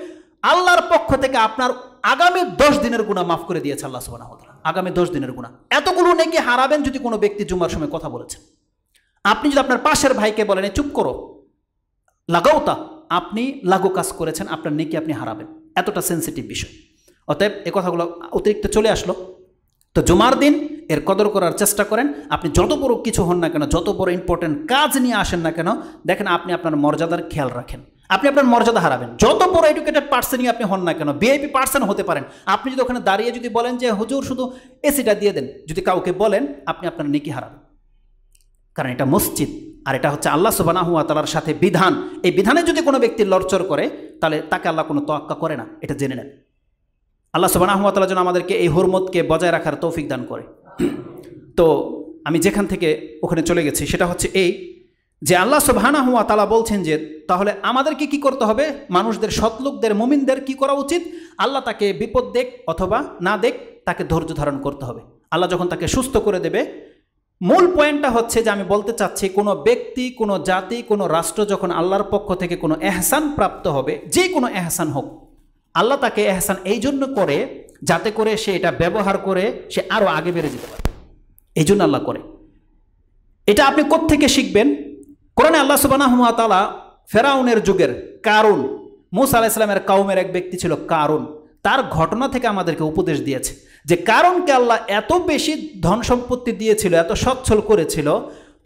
আল্লাহর পক্ষ থেকে আপনার আগামী 10 দিনের গুনাহ মাফ করে দিয়েছে আল্লাহ সুবহানাহু ওয়া তাআলা। আগামী 10 দিনের গুনাহ। এতগুলো নেকি হারাবেন যদি কোনো ব্যক্তি জুমার সময় কথা বলেছেন। আপনি যদি আপনার পাশের ভাইকে বলেন চুপ করো, লাগাওতা, আপনি লাগু কাজ করেছেন, আপনার নেকি আপনি হারাবেন। এতটা সেন্সিটিভ বিষয়। অতএব এই কথাগুলো অতিরিক্ত চলে আসলো। তো জুমার দিন এর কদর করার চেষ্টা করেন। আপনি যত বড় কিছু হন না কেন, যত বড় ইম্পর্টেন্ট কাজ নিয়ে আসেন না কেন, দেখেন আপনি আপনার মর্যাদার খেয়াল রাখেন, আপনি আপনার মর্যাদা হারাবেন। যত বড় এডুকেটেড পার্সনই আপনি হন না কেন, ভিআইপি পার্সন হতে পারেন, আপনি যদি ওখানে দাঁড়িয়ে যদি বলেন যে হুজুর শুধু এসিটা দিয়ে দেন, যদি কাউকে বলেন, আপনি আপনার নেকি হারাবেন। কারণ এটা মসজিদ, আর এটা হচ্ছে আল্লাহ সুবহানাহু ওয়া তাআলার সাথে বিধান। এই বিধানে যদি কোনো ব্যক্তি লড়চড় করে, তাহলে তাকে আল্লাহ কোনো তোয়াক্কা করে না, এটা জেনে নেন। আল্লাহ সুবহানাহু ওয়া তাআলা যেন আমাদেরকে এই হুরমতকে বজায় রাখার তৌফিক দান করে। তো আমি যেখান থেকে ওখানে চলে গেছি, সেটা হচ্ছে এই যে আল্লাহ সুবহানাহু ওয়া তাআলা বলছেন যে তাহলে আমাদেরকে কি করতে হবে, মানুষদের, সৎলোকদের, মুমিনদের কি করা উচিত? আল্লাহ তাকে বিপদ দেখ অথবা না দেখ, তাকে ধৈর্য ধারণ করতে হবে। আল্লাহ যখন তাকে সুস্থ করে দেবে, মূল পয়েন্টটা হচ্ছে যে আমি বলতে চাচ্ছি, কোনো ব্যক্তি, কোনো জাতি, কোনো রাষ্ট্র যখন আল্লাহর পক্ষ থেকে কোনো এহসান প্রাপ্ত হবে, যে কোনো এহসান হোক, আল্লাহ তাকে এহসান এই জন্য করে যাতে করে সে এটা ব্যবহার করে সে আরও আগে বেড়ে যেতে পারে, এই জন্য আল্লাহ করে। এটা আপনি কোত্থেকে শিখবেন? কোরআনে আল্লাহ সুবহানাহু ওয়া তাআলা ফেরাউনের যুগের কারুন, মূসা আলাইহিস সালামের কওমের এক ব্যক্তি ছিল কারুন, তার ঘটনা থেকে আমাদেরকে উপদেশ দিয়েছে যে কারুনকে আল্লাহ এত বেশি ধন সম্পত্তি দিয়েছিল, এত সচ্ছল করেছিল,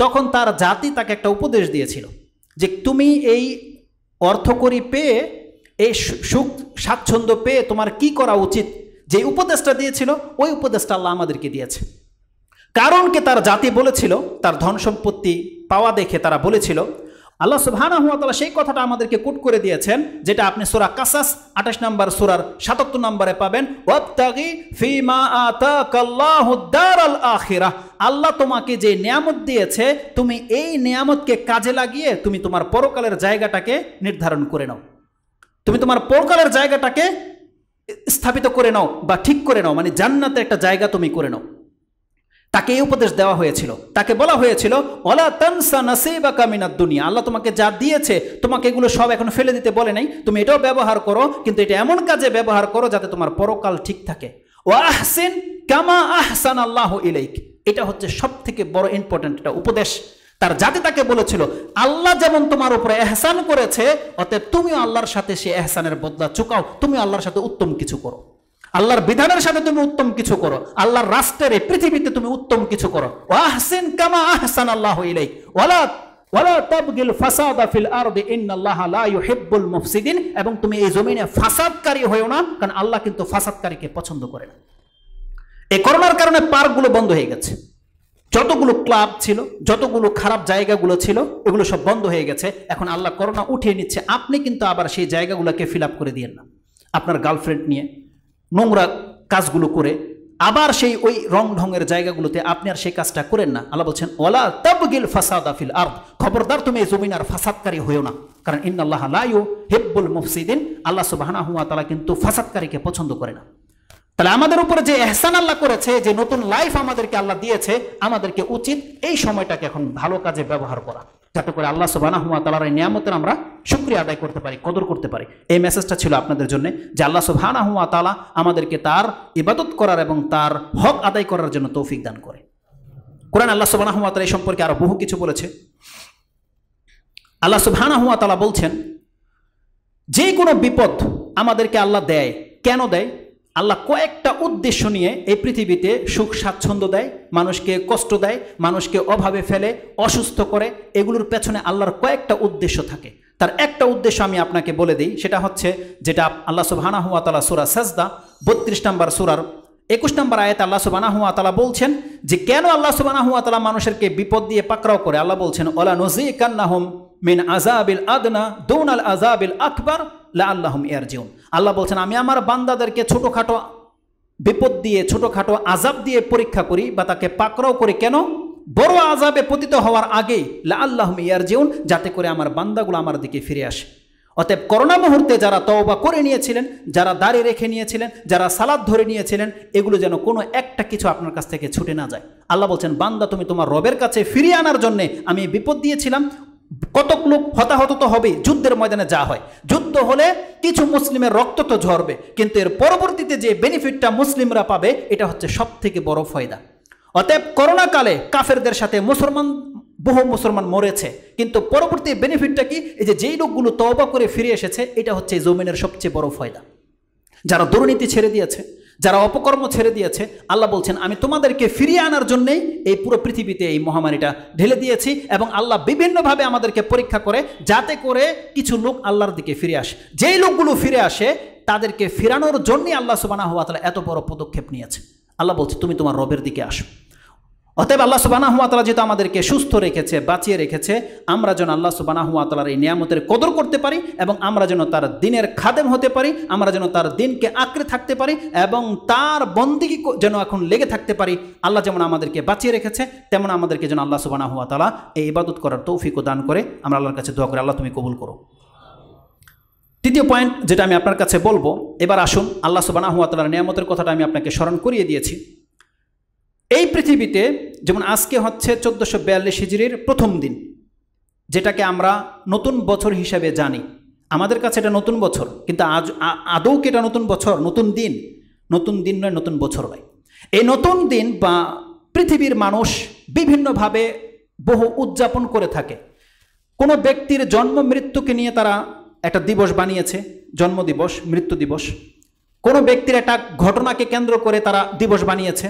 তখন তার জাতি তাকে একটা উপদেশ দিয়েছিল যে তুমি এই অর্থকড়ি পেয়ে, এই সুখ স্বাচ্ছন্দ্য পেয়ে তোমার কি করা উচিত। যে উপদেশটা দিয়েছিল ওই উপদেশটা আল্লাহ আমাদেরকে দিয়েছে। কারণকে তার জাতি বলেছিল, তার ধন সম্পত্তি পাওয়া দেখে তারা বলেছিল, আল্লাহ সুবহানাহু ওয়া তাআলা সেই কথাটা আমাদেরকে কোট করে দিয়েছেন, যেটা আপনি সূরা কাসাস 28 নম্বর সূরার 77 নম্বরে পাবেন, ওয়াবতাগি ফিমা আতাকাল্লাহু দারাল আখিরাহ। আল্লাহ তোমাকে যে নিয়ামত দিয়েছে, তুমি এই নিয়ামতকে কাজে লাগিয়ে তুমি তোমার পরকালের জায়গাটাকে নির্ধারণ করে নাও, তুমি তোমার পরকালের জায়গাটাকে স্থাপিত করে নাও বা ঠিক করে নাও, মানে জান্নাতের একটা জায়গা তুমি করে নাও। তাকে এই উপদেশ দেওয়া হয়েছিল, তাকে বলা হয়েছিল ওয়ালা তানসা নাসিবাকা মিনাদ দুনিয়া। আল্লাহ তোমাকে যা দিয়েছে, তোমাকে এগুলো সব এখন ফেলে দিতে বলে নাই, তুমি এটাও ব্যবহার করো, কিন্তু এটা এমন কাজে ব্যবহার করো যাতে তোমার পরকাল ঠিক থাকে। ওয়া আহসিন কামা আহসানাল্লাহু ইলাইক। এটা হচ্ছে সবথেকে বড় ইম্পর্টেন্ট একটা উপদেশ। তার জাতি তাকে বলেছিল, আল্লাহ যেমন তোমার উপরে এহসান করেছে, অতএব তুমিও আল্লাহর সাথে সে এহসানের বদলা চুকাও, তুমি আল্লাহর সাথে উত্তম কিছু করো, আল্লাহর বিধানের সাথে তুমি উত্তম কিছু করো, আল্লাহর রাষ্ট্রের এই পৃথিবীতে তুমি উত্তম কিছু করো। ওয়া আহসিন কামা আহসানাল্লাহু ইলাইক ওয়ালা ওয়ালা তাবগিল ফাসাদা ফিল আরদি ইন্নাল্লাহা লা ইউহিব্বুল মুফসিদিন, এবং তুমি এই জমিনে ফাসাদকারী হয়ো না, কারণ আল্লাহ কিন্তু ফাসাদকারীকে পছন্দ করে না। এই করোনার কারণে পার্কগুলো বন্ধ হয়ে গেছে, যতগুলো ক্লাব ছিল, যতগুলো খারাপ জায়গাগুলো ছিল, এগুলো সব বন্ধ হয়ে গেছে। এখন আল্লাহ করোনা উঠিয়ে নিচ্ছে, আপনি কিন্তু আবার সেই জায়গাগুলোকে ফিল আপ করে দিয়েন না আপনার গার্লফ্রেন্ড নিয়ে, নোংরা কাজগুলো করে আবার সেই ওই রং ঢঙের জায়গাগুলোতে আপনি আর সেই কাজটা করেন না। আল্লাহ বলছেন ওয়ালা তাবগিল ফাসাদা ফিল আরদ, খবরদার তুমি এই জমিন আর ফাসাদকারী হইও না, কারণ ইন্নাল্লাহা লা ইউহিব্বুল মুফসিদিন, আল্লাহ সুবহানাহু ওয়া তাআলা কিন্তু ফাসাদকারীকে পছন্দ করে না। তাহলে আমাদের উপরে যে ইহসান আল্লাহ করেছে, যে নতুন লাইফ আমাদেরকে আল্লাহ দিয়েছে, আমাদেরকে উচিত এই সময়টাকে এখন ভালো কাজে ব্যবহার করা, যাতে করে আল্লাহ সুবহানাহু ওয়া তাআলার এই নিয়ামতের আমরা শুকরিয়া আদায় করতে পারি, কদর করতে পারি। এই মেসেজটা ছিল আপনাদের জন্য, যে আল্লাহ সুবহানাহু ওয়া তাআলা আমাদেরকে তার ইবাদত করার এবং তার হক আদায় করার জন্য তৌফিক দান করে। কোরআন আল্লাহ সুবহানাহু ওয়া তাআলা এই সম্পর্কে আরো বহু কিছু বলেছে। আল্লাহ সুবহানাহু ওয়া তাআলা বলছেন, যে কোনো বিপদ আমাদেরকে আল্লাহ দেয়, কেন দেয়? আল্লাহ কয়েকটা উদ্দেশ্য নিয়ে এই পৃথিবীতে সুখ স্বাচ্ছন্দ্য দেয়, মানুষকে কষ্ট দেয়, মানুষকে অভাবে ফেলে, অসুস্থ করে। এগুলোর পেছনে আল্লাহর কয়েকটা উদ্দেশ্য থাকে। তার একটা উদ্দেশ্য আমি আপনাকে বলে দিই, সেটা হচ্ছে যেটা আল্লাহ সুবহানাহু ওয়া তাআলা সূরা সাজদা 32 নম্বর সূরার 21 নম্বর আয়াতে আল্লাহ সুবহানাহু ওয়া তাআলা বলছেন যে কেন আল্লাহ সুবহানাহু ওয়া তাআলা মানুষকে বিপদ দিয়ে পাকড়াও করে। আল্লাহ বলছেন ওয়ালা নুযিকান্নাহুম মিন আযাবিল আদনা দুনাল আযাবিল আকবার লাআল্লাহুম ইয়ারজিউন। আল্লাহ বলছেন আমি আমার বান্দাদেরকে ছোটখাটো বিপদ দিয়ে, ছোটখাটো আযাব দিয়ে পরীক্ষা করি বা তাকে পাকড়াও করি, কেন? বড় আযাবে পতিত হওয়ার আগে লাআল্লাহুম ইয়ারজিউন, যাতে করে আমার বান্দাগুলো আমার দিকে ফিরে আসে। অতএব করোনা মুহূর্তে যারা তওবা করে নিয়েছিলেন, যারা দাড়ি রেখে নিয়েছিলেন, যারা সালাত ধরে নিয়েছিলেন, এগুলো যেন কোনো একটা কিছু আপনার কাছ থেকে ছুটে না যায়। আল্লাহ বলছেন বান্দা তুমি তোমার রবের কাছে ফিরিয়ে আনার জন্য আমি বিপদ দিয়েছিলাম। কতক লোক হতাহত তো হবে, যুদ্ধের ময়দানে যা হয়, যুদ্ধ হলে কিছু মুসলিমের রক্ত তো ঝরবে, কিন্তু এর পরবর্তীতে যে বেনিফিটটা মুসলিমরা পাবে, এটা হচ্ছে সব থেকে বড় ফায়দা। অতএব করোনা কালে কাফেরদের সাথে বহু মুসলমান মরেছে, কিন্তু পরবর্তী বেনিফিটটা কি? এই যে যেই লোকগুলো তওবা করে ফিরে এসেছে, এটা হচ্ছে জমিনের সবচেয়ে বড় ফায়দা। যারা দুর্নীতি ছেড়ে দিয়েছে, যারা অপকর্ম ছেড়ে দিয়েছে, আল্লাহ বলছেন আমি তোমাদেরকে ফিরিয়ে আনার জন্যই এই পুরো পৃথিবীতে এই মহামারীটা ঢেলে দিয়েছি। এবং আল্লাহ বিভিন্নভাবে আমাদেরকে পরীক্ষা করে, যাতে করে কিছু লোক আল্লাহর দিকে ফিরে আসে। যেই লোকগুলো ফিরে আসে তাদেরকে ফিরানোর জন্যই আল্লাহ সুবহানাহু ওয়া তাআলা এত বড় পদক্ষেপ নিয়েছে। আল্লাহ বলছে তুমি তোমার রবের দিকে আসো। অতএব আল্লাহ সুবহানাহু ওয়া তাআলা যেহেতু আমাদেরকে সুস্থ রেখেছে, বাঁচিয়ে রেখেছে, আমরা যেন আল্লাহ সুবহানাহু ওয়া তাআলার এই নিয়ামতের কদর করতে পারি, এবং আমরা যেন তার দ্বীনের খাদেম হতে পারি, আমরা যেন তার দ্বীনকে আঁকড়ে থাকতে পারি, এবং তার বন্দেগী যেন এখন লেগে থাকতে পারি। আল্লাহ যেমন আমাদেরকে বাঁচিয়ে রেখেছে, তেমন আমাদেরকে যেন আল্লাহ সুবহানাহু ওয়া তাআলা এই ইবাদত করার তৌফিকও দান করে। আমরা আল্লাহর কাছে দোয়া করি আল্লাহ তুমি কবুল করো। তৃতীয় পয়েন্ট যেটা আমি আপনার কাছে বলবো, এবার আসুন আল্লাহ সুবহানাহু ওয়া তাআলার নিয়ামতের কথাটা আমি আপনাকে স্মরণ করিয়ে দিয়েছি। এই পৃথিবীতে যেমন আজকে হচ্ছে 1442 হিজরির প্রথম দিন, যেটাকে আমরা নতুন বছর হিসাবে জানি। আমাদের কাছে এটা নতুন বছর, কিন্তু আদৌ কি এটা নতুন বছর? নতুন দিন নয়, নতুন বছর নয়। এই নতুন দিন বা পৃথিবীর মানুষ বিভিন্নভাবে বহু উদযাপন করে থাকে। কোনো ব্যক্তির জন্ম মৃত্যুকে নিয়ে তারা একটা দিবস বানিয়েছে, জন্ম দিবস, মৃত্যু দিবস। কোনো ব্যক্তির একটা ঘটনাকে কেন্দ্র করে তারা দিবস বানিয়েছে।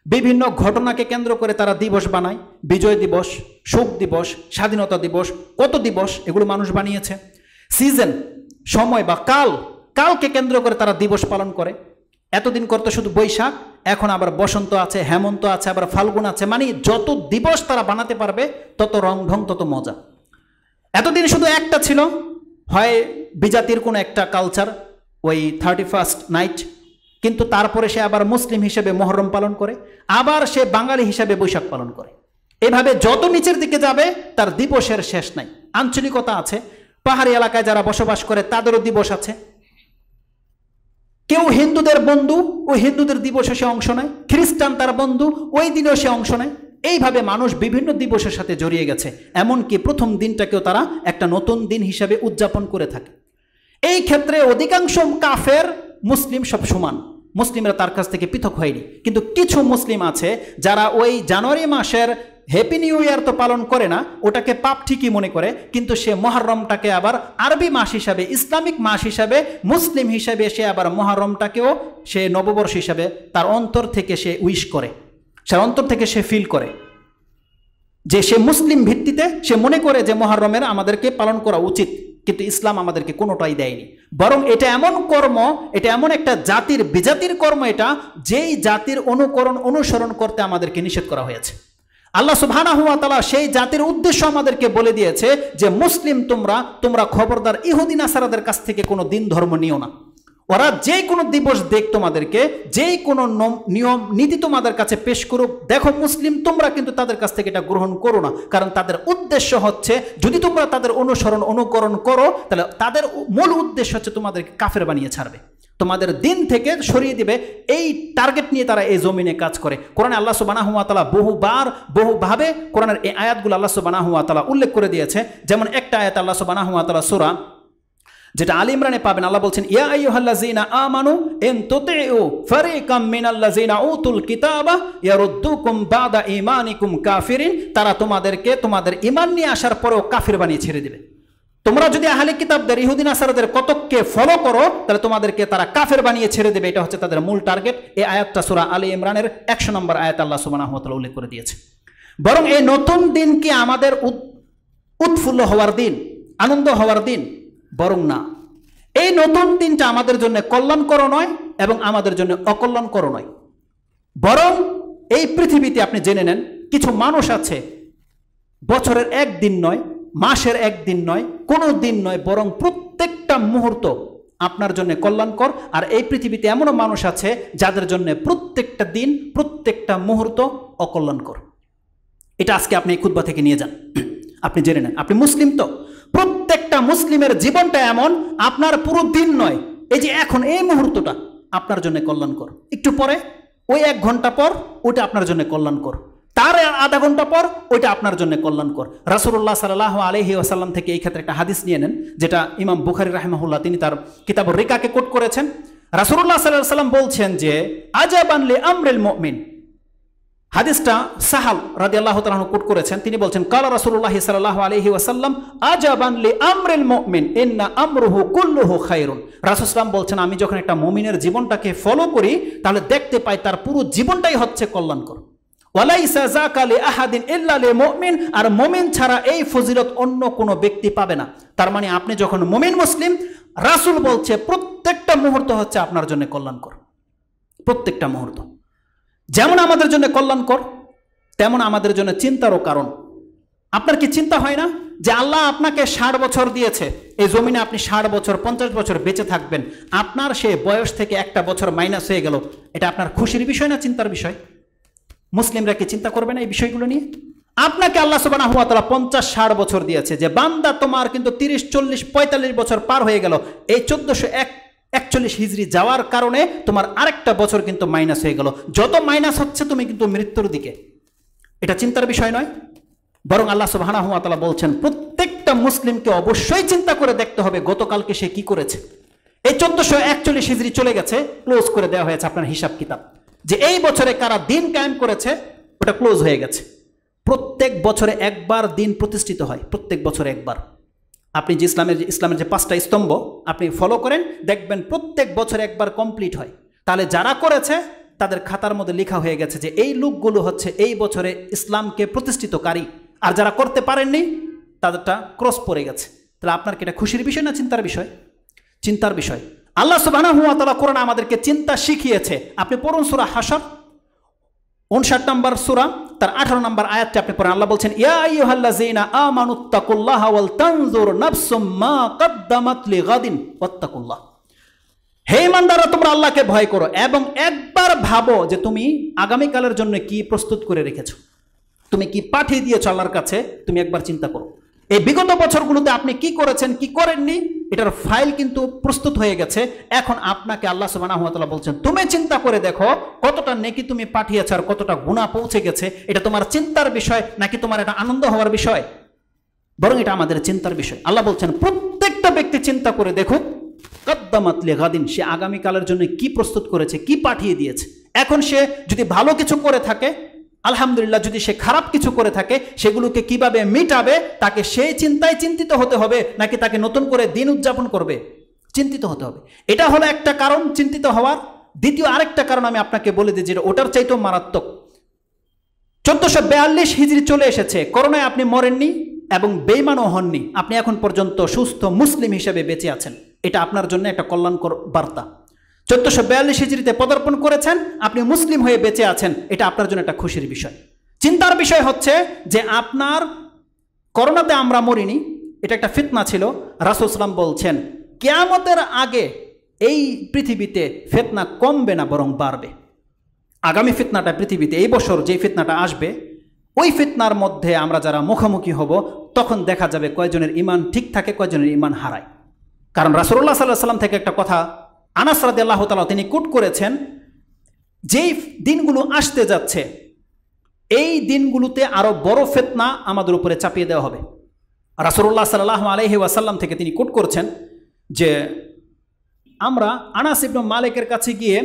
বিভিন্ন ঘটনাকে কেন্দ্র করে তারা দিবস বানায়, বিজয় দিবস, শোক দিবস, স্বাধীনতা দিবস, কত দিবস এগুলো মানুষ বানিয়েছে। সিজন, সময় বা কালকে কেন্দ্র করে তারা দিবস পালন করে। এতদিন করতে শুধু বৈশাখ, এখন আবার বসন্ত আছে, হেমন্ত আছে, আবার ফাল্গুন আছে। মানে যত দিবস তারা বানাতে পারবে তত রং ঢং, তত মজা। এতদিন শুধু একটা ছিল, হয় বিজাতির কোনো একটা কালচার, ওই 31st নাইট, কিন্তু তারপরে সে আবার মুসলিম হিসেবে মহরম পালন করে, আবার সে বাঙালি হিসেবে বৈশাখ পালন করে। এভাবে যত নিচের দিকে যাবে তার দিবসের শেষ নাই। আঞ্চলিকতা আছে, পাহাড়ি এলাকায় যারা বসবাস করে তাদেরও দিবস আছে। কেউ হিন্দুদের বন্ধু, ওই হিন্দুদের দিবসে সে অংশ নেয়। খ্রিস্টান তার বন্ধু, ওই দিনেও সে অংশ নেয়। এইভাবে মানুষ বিভিন্ন দিবসের সাথে জড়িয়ে গেছে। এমনকি প্রথম দিনটাকেও তারা একটা নতুন দিন হিসাবে উদযাপন করে থাকে। এই ক্ষেত্রে অধিকাংশ কাফের, মুসলিম সব সমান, মুসলিমরা তার কাছ থেকে পৃথক হয়নি। কিন্তু কিছু মুসলিম আছে যারা ওই জানুয়ারি মাসের হ্যাপি নিউ ইয়ার তো পালন করে না, ওটাকে পাপ ঠিকই মনে করে, কিন্তু সে মহরমটাকে আবার আরবি মাস হিসাবে, ইসলামিক মাস হিসাবে, মুসলিম হিসাবে সে আবার মহরমটাকেও সে নববর্ষ হিসাবে তার অন্তর থেকে সে উইশ করে, সে অন্তর থেকে সে ফিল করে। যে সে মুসলিম ভিত্তিতে সে মনে করে যে মুহররমের আমাদেরকে পালন করা উচিত, কিন্তু ইসলাম আমাদেরকে কোনোটাই দেয়নি। বরং এটা এমন কর্ম, এটা এমন একটা জাতির বিজাতির কর্ম, এটা যেই জাতির অনুসরণ করতে আমাদেরকে নিষেধ করা হয়েছে। আল্লাহ সুবহানাহু ওয়া তাআলা সেই জাতির উদ্দেশ্য আমাদেরকে বলে দিয়েছে যে মুসলিম তোমরা খবরদার ইহুদি নাসারাদের কাছ থেকে কোনো দিন ধর্ম নিও না। ওরা যে কোনো দিবস দেখ, তোমাদেরকে যেই কোনো নিয়ম নীতি তোমাদের কাছে পেশ করুক, দেখো মুসলিম তোমরা কিন্তু তাদের কাছ থেকে এটা গ্রহণ করো না। কারণ তাদের উদ্দেশ্য হচ্ছে, যদি তোমরা তাদের অনুকরণ করো, তাহলে তাদের মূল উদ্দেশ্য হচ্ছে তোমাদেরকে কাফের বানিয়ে ছাড়বে, তোমাদের দিন থেকে সরিয়ে দিবে। এই টার্গেট নিয়ে তারা এই জমিনে কাজ করে। কোরআনে আল্লাহ সুবহানাহু ওয়া তাআলা বহুভাবে কোরআনের এই আয়াতগুলো আল্লাহ সুবহানাহু ওয়া তাআলা উল্লেখ করে দিয়েছে। যেমন একটা আয়াত আল্লাহ সুবহানাহু ওয়া তাআলা সূরা যেটা আলী ইমরানে পাবেন, আল্লাহ বলছেন, ইয়া আইয়ুহাল্লাযীনা আমানু ইন তুতিউ ফারিকাম মিনাল্লাযীনা উতুল কিতাবা ইয়ারুদ্দুকুম বাদা ঈমানিকুম কাফিরিন। তারা তোমাদেরকে তোমাদের ঈমান নিয়ে আসার পরেও কাফির বানিয়ে ছেড়ে দিবে। তোমরা যদি আহলে কিতাবদের ইহুদি নাসারাদের কতককে ফলো করো, তাহলে তোমাদেরকে তারা কাফের বানিয়ে ছেড়ে দেবে। এটা হচ্ছে তাদের মূল টার্গেট। এই আয়াতটা সূরা আলী ইমরানের 100 নম্বর আয়াত আল্লাহ সুবহানাহু ওয়া তাআলা উল্লেখ করে দিয়েছে। বরং এই নতুন দিন কি আমাদের উৎফুল্ল হওয়ার দিন, আনন্দ হওয়ার দিন? বরং না, এই নতুন দিনটা আমাদের জন্য কল্যাণকর নয় এবং আমাদের জন্য অকল্যাণকর নয়। বরং এই পৃথিবীতে আপনি জেনে নেন, কিছু মানুষ আছে বছরের একদিন নয়, মাসের একদিন নয়, কোনো দিন নয়, বরং প্রত্যেকটা মুহূর্ত আপনার জন্য কল্যাণকর। আর এই পৃথিবীতে এমনও মানুষ আছে যাদের জন্য প্রত্যেকটা দিন, প্রত্যেকটা মুহূর্ত অকল্যাণকর। এটা আজকে আপনি এই খুতবা থেকে নিয়ে যান, আপনি জেনে নেন। আপনি মুসলিম তো, প্রত্যেকটা মুসলিমের জীবনটা এমন, আপনার পুরো দিন নয়, এই যে এখন এই মুহূর্তটা আপনার জন্য কল্যাণকর, একটু পরে ওই 1 ঘন্টা পর ওইটা আপনার জন্য কল্যাণকর, তার আধা ঘন্টা পর ওইটা আপনার জন্য কল্যাণকর। রাসূলুল্লাহ সাল্লাল্লাহু আলাইহি ওয়াসাল্লাম থেকে এই ক্ষেত্রে একটা হাদিস নিয়ে নেন, যেটা ইমাম বুখারী রাহিমাহুল্লাহ তিনি তার কিতাবুর রিকাকে কোট করেছেন। রাসূলুল্লাহ সাল্লাল্লাহু আলাইহি ওয়াসাল্লাম বলছেন যে আজাবান লি আমরিল মুমিন। হাদিসটা সাহাল রাদিয়াল্লাহু তাআলা আনহু কোট করেছেন। তিনি বলছেন, কালা রাসূলুল্লাহ সাল্লাল্লাহু আলাইহি ওয়াসাল্লাম আজাবান লি আমরিল মুমিন ইন্না আমরুহু কুল্লুহু খায়রুন। রাসূল সাল্লাল্লাহু আলাইহি বলছেন, আমি যখন একটা মুমিনের জীবনটাকে ফলো করি, তাহলে দেখতে পাই তার পুরো জীবনটাই হচ্ছে কল্যাণকর। ওয়ালাইসা যাকা লি আহাদিন ইল্লা লিল মুমিন, আর মুমিন ছাড়া এই ফজিলত অন্য কোনো ব্যক্তি পাবে না। তার মানে আপনি যখন মুমিন মুসলিম, রাসূল বলছে প্রত্যেকটা মুহূর্ত হচ্ছে আপনার জন্য কল্যাণকর, প্রত্যেকটা মুহূর্ত। যেমন আমাদের জন্য কল্যাণকর, তেমন আমাদের জন্য চিন্তারও কারণ। আপনার কি চিন্তা হয় না যে আল্লাহ আপনাকে 60 বছর দিয়েছে, এই জমিনে আপনি 60 বছর 50 বছর বেঁচে থাকবেন, আপনার সে বয়স থেকে একটা বছর মাইনাস হয়ে গেল, এটা আপনার খুশির বিষয় না চিন্তার বিষয়? মুসলিমরা কি চিন্তা করবে না এই বিষয়গুলো নিয়ে? আপনাকে আল্লাহ সুবহানাহু ওয়া তাআলা 50-60 বছর দিয়েছে, যে বান্দা তোমার কিন্তু 30-40-45 বছর পার হয়ে গেল, এই 1441 হিজরি যাওয়ার কারণে তোমার আরেকটা বছর কিন্তু মাইনাস হয়ে গেল। যত মাইনাস হচ্ছে তুমি কিন্তু মৃত্যুর দিকে। এটা চিন্তার বিষয় নয়? বরং আল্লাহ সুবহানাহু ওয়া তাআলা বলছেন প্রত্যেকটা মুসলিমকে অবশ্যই চিন্তা করে দেখতে হবে গতকালকে সে কি করেছে। এই 1441 হিজরি চলে গেছে, ক্লোজ করে দেওয়া হয়েছে আপনার হিসাব কিতাব, যে এই বছরে কারা দিন কায়েম করেছে ওটা ক্লোজ হয়ে গেছে। প্রত্যেক বছরে একবার দিন প্রতিষ্ঠিত হয়, প্রত্যেক বছরে একবার। আপনি যে ইসলামের যে 5টা স্তম্ভ আপনি ফলো করেন, দেখবেন প্রত্যেক বছরে একবার কমপ্লিট হয়। তাহলে যারা করেছে তাদের খাতার মধ্যে লেখা হয়ে গেছে যে এই লোকগুলো হচ্ছে এই বছরে ইসলামকে প্রতিষ্ঠিতকারী। আর যারা করতে পারেননি তাদেরটা ক্রস পড়ে গেছে। তাহলে আপনার কি এটা খুশির বিষয় না চিন্তার বিষয়? চিন্তার বিষয়। আল্লাহ সুবহানাহু ওয়া তাআলা কোরআনে আমাদেরকে চিন্তা শিখিয়েছে। আপনি পড়ুন সূরা হাশর 59 নম্বর সূরা, তার 18 নম্বর আয়াতটি আপনি পড়েন। আল্লাহ বলছেন, ইয়া আইয়ুহাল্লাযীনা আমানুত্তাকুল্লাহা ওয়াল তানজুর নাফসুম মা কদ্দামাত লিগাদিন ওয়াত্তাকুল্লাহ। হে ঈমানদাররা, তোমরা আল্লাহকে ভয় করো এবং একবার ভাবো যে তুমি আগামীকালের জন্য কি প্রস্তুত করে রেখেছো, তুমি কি পাঠিয়ে দিয়েছো আল্লাহর কাছে, তুমি একবার চিন্তা করো। এই বিগত বছরগুলোতে আপনি কি করেছেন কি করেননি এটার ফাইল কিন্তু প্রস্তুত হয়ে গেছে। এখন আপনাকে আল্লাহ সুবহানাহু ওয়া তাআলা বলছেন তুমি চিন্তা করে দেখো কতটা নেকি তুমি পাঠিয়েছো আর কতটা গুনাহ পৌঁছে গেছে। এটা তোমার চিন্তার বিষয় নাকি তোমার এটা আনন্দ হওয়ার বিষয়? বরং এটা আমাদের চিন্তার বিষয়। আল্লাহ বলছেন প্রত্যেকটা ব্যক্তি চিন্তা করে দেখুক কদ্দামাত লিগাদিন, সে আগামীকালের জন্য কি প্রস্তুত করেছে, কি পাঠিয়ে দিয়েছে। এখন সে যদি ভালো কিছু করে থাকে আলহামদুলিল্লাহ, যদি সে খারাপ কিছু করে থাকে সেগুলোকে কিভাবে মিটাবে তাকে সেই চিন্তায় চিন্তিত হতে হবে, নাকি তাকে নতুন করে দিন উদযাপন করবে চিন্তিত হতে হবে। এটা হলো একটা কারণ চিন্তিত হওয়ার। দ্বিতীয় আরেকটা কারণ আমি আপনাকে বলে দিই, যেটা ওটার চাইতেও মারাত্মক। 1442 হিজরি চলে এসেছে, করোনায় আপনি মরেননি এবং বেঈমানও হননি, আপনি এখন পর্যন্ত সুস্থ মুসলিম হিসেবে বেঁচে আছেন। এটা আপনার জন্য একটা কল্যাণকর বার্তা। 1442 হিজরিতে পদার্পণ করেছেন, আপনি মুসলিম হয়ে বেঁচে আছেন, এটা আপনার জন্য একটা খুশির বিষয়। চিন্তার বিষয় হচ্ছে যে আপনার করোনাতে আমরা মরিনি, এটা একটা ফিতনা ছিল। রাসূল সাল্লাল্লাহু আলাইহি ওয়াসাল্লাম বলছেন কিয়ামতের আগে এই পৃথিবীতে ফিতনা কমবে না, বরং বাড়বে। আগামী ফিতনাটা পৃথিবীতে এই বছর যে ফিতনাটা আসবে, ওই ফিতনার মধ্যে আমরা যারা মুখোমুখি হব, তখন দেখা যাবে কয়জনের ঈমান ঠিক থাকে, কয়জনের ঈমান হারায়। কারণ রাসূলুল্লাহ সাল্লাল্লাহু আলাইহি ওয়াসাল্লাম থেকে একটা কথা আনাস রাদিয়াল্লাহু তাআলা তিনি কোট করেছেন, যেই দিনগুলো আসতে যাচ্ছে এই দিনগুলোতে আরো বড় ফিতনা আমাদের উপরে চাপিয়ে দেওয়া হবে। রাসূলুল্লাহ সাল্লাল্লাহু আলাইহি ওয়াসাল্লাম থেকে তিনি কোট করছেন যে আমরা আনাস ইবনে মালিকের কাছে গিয়ে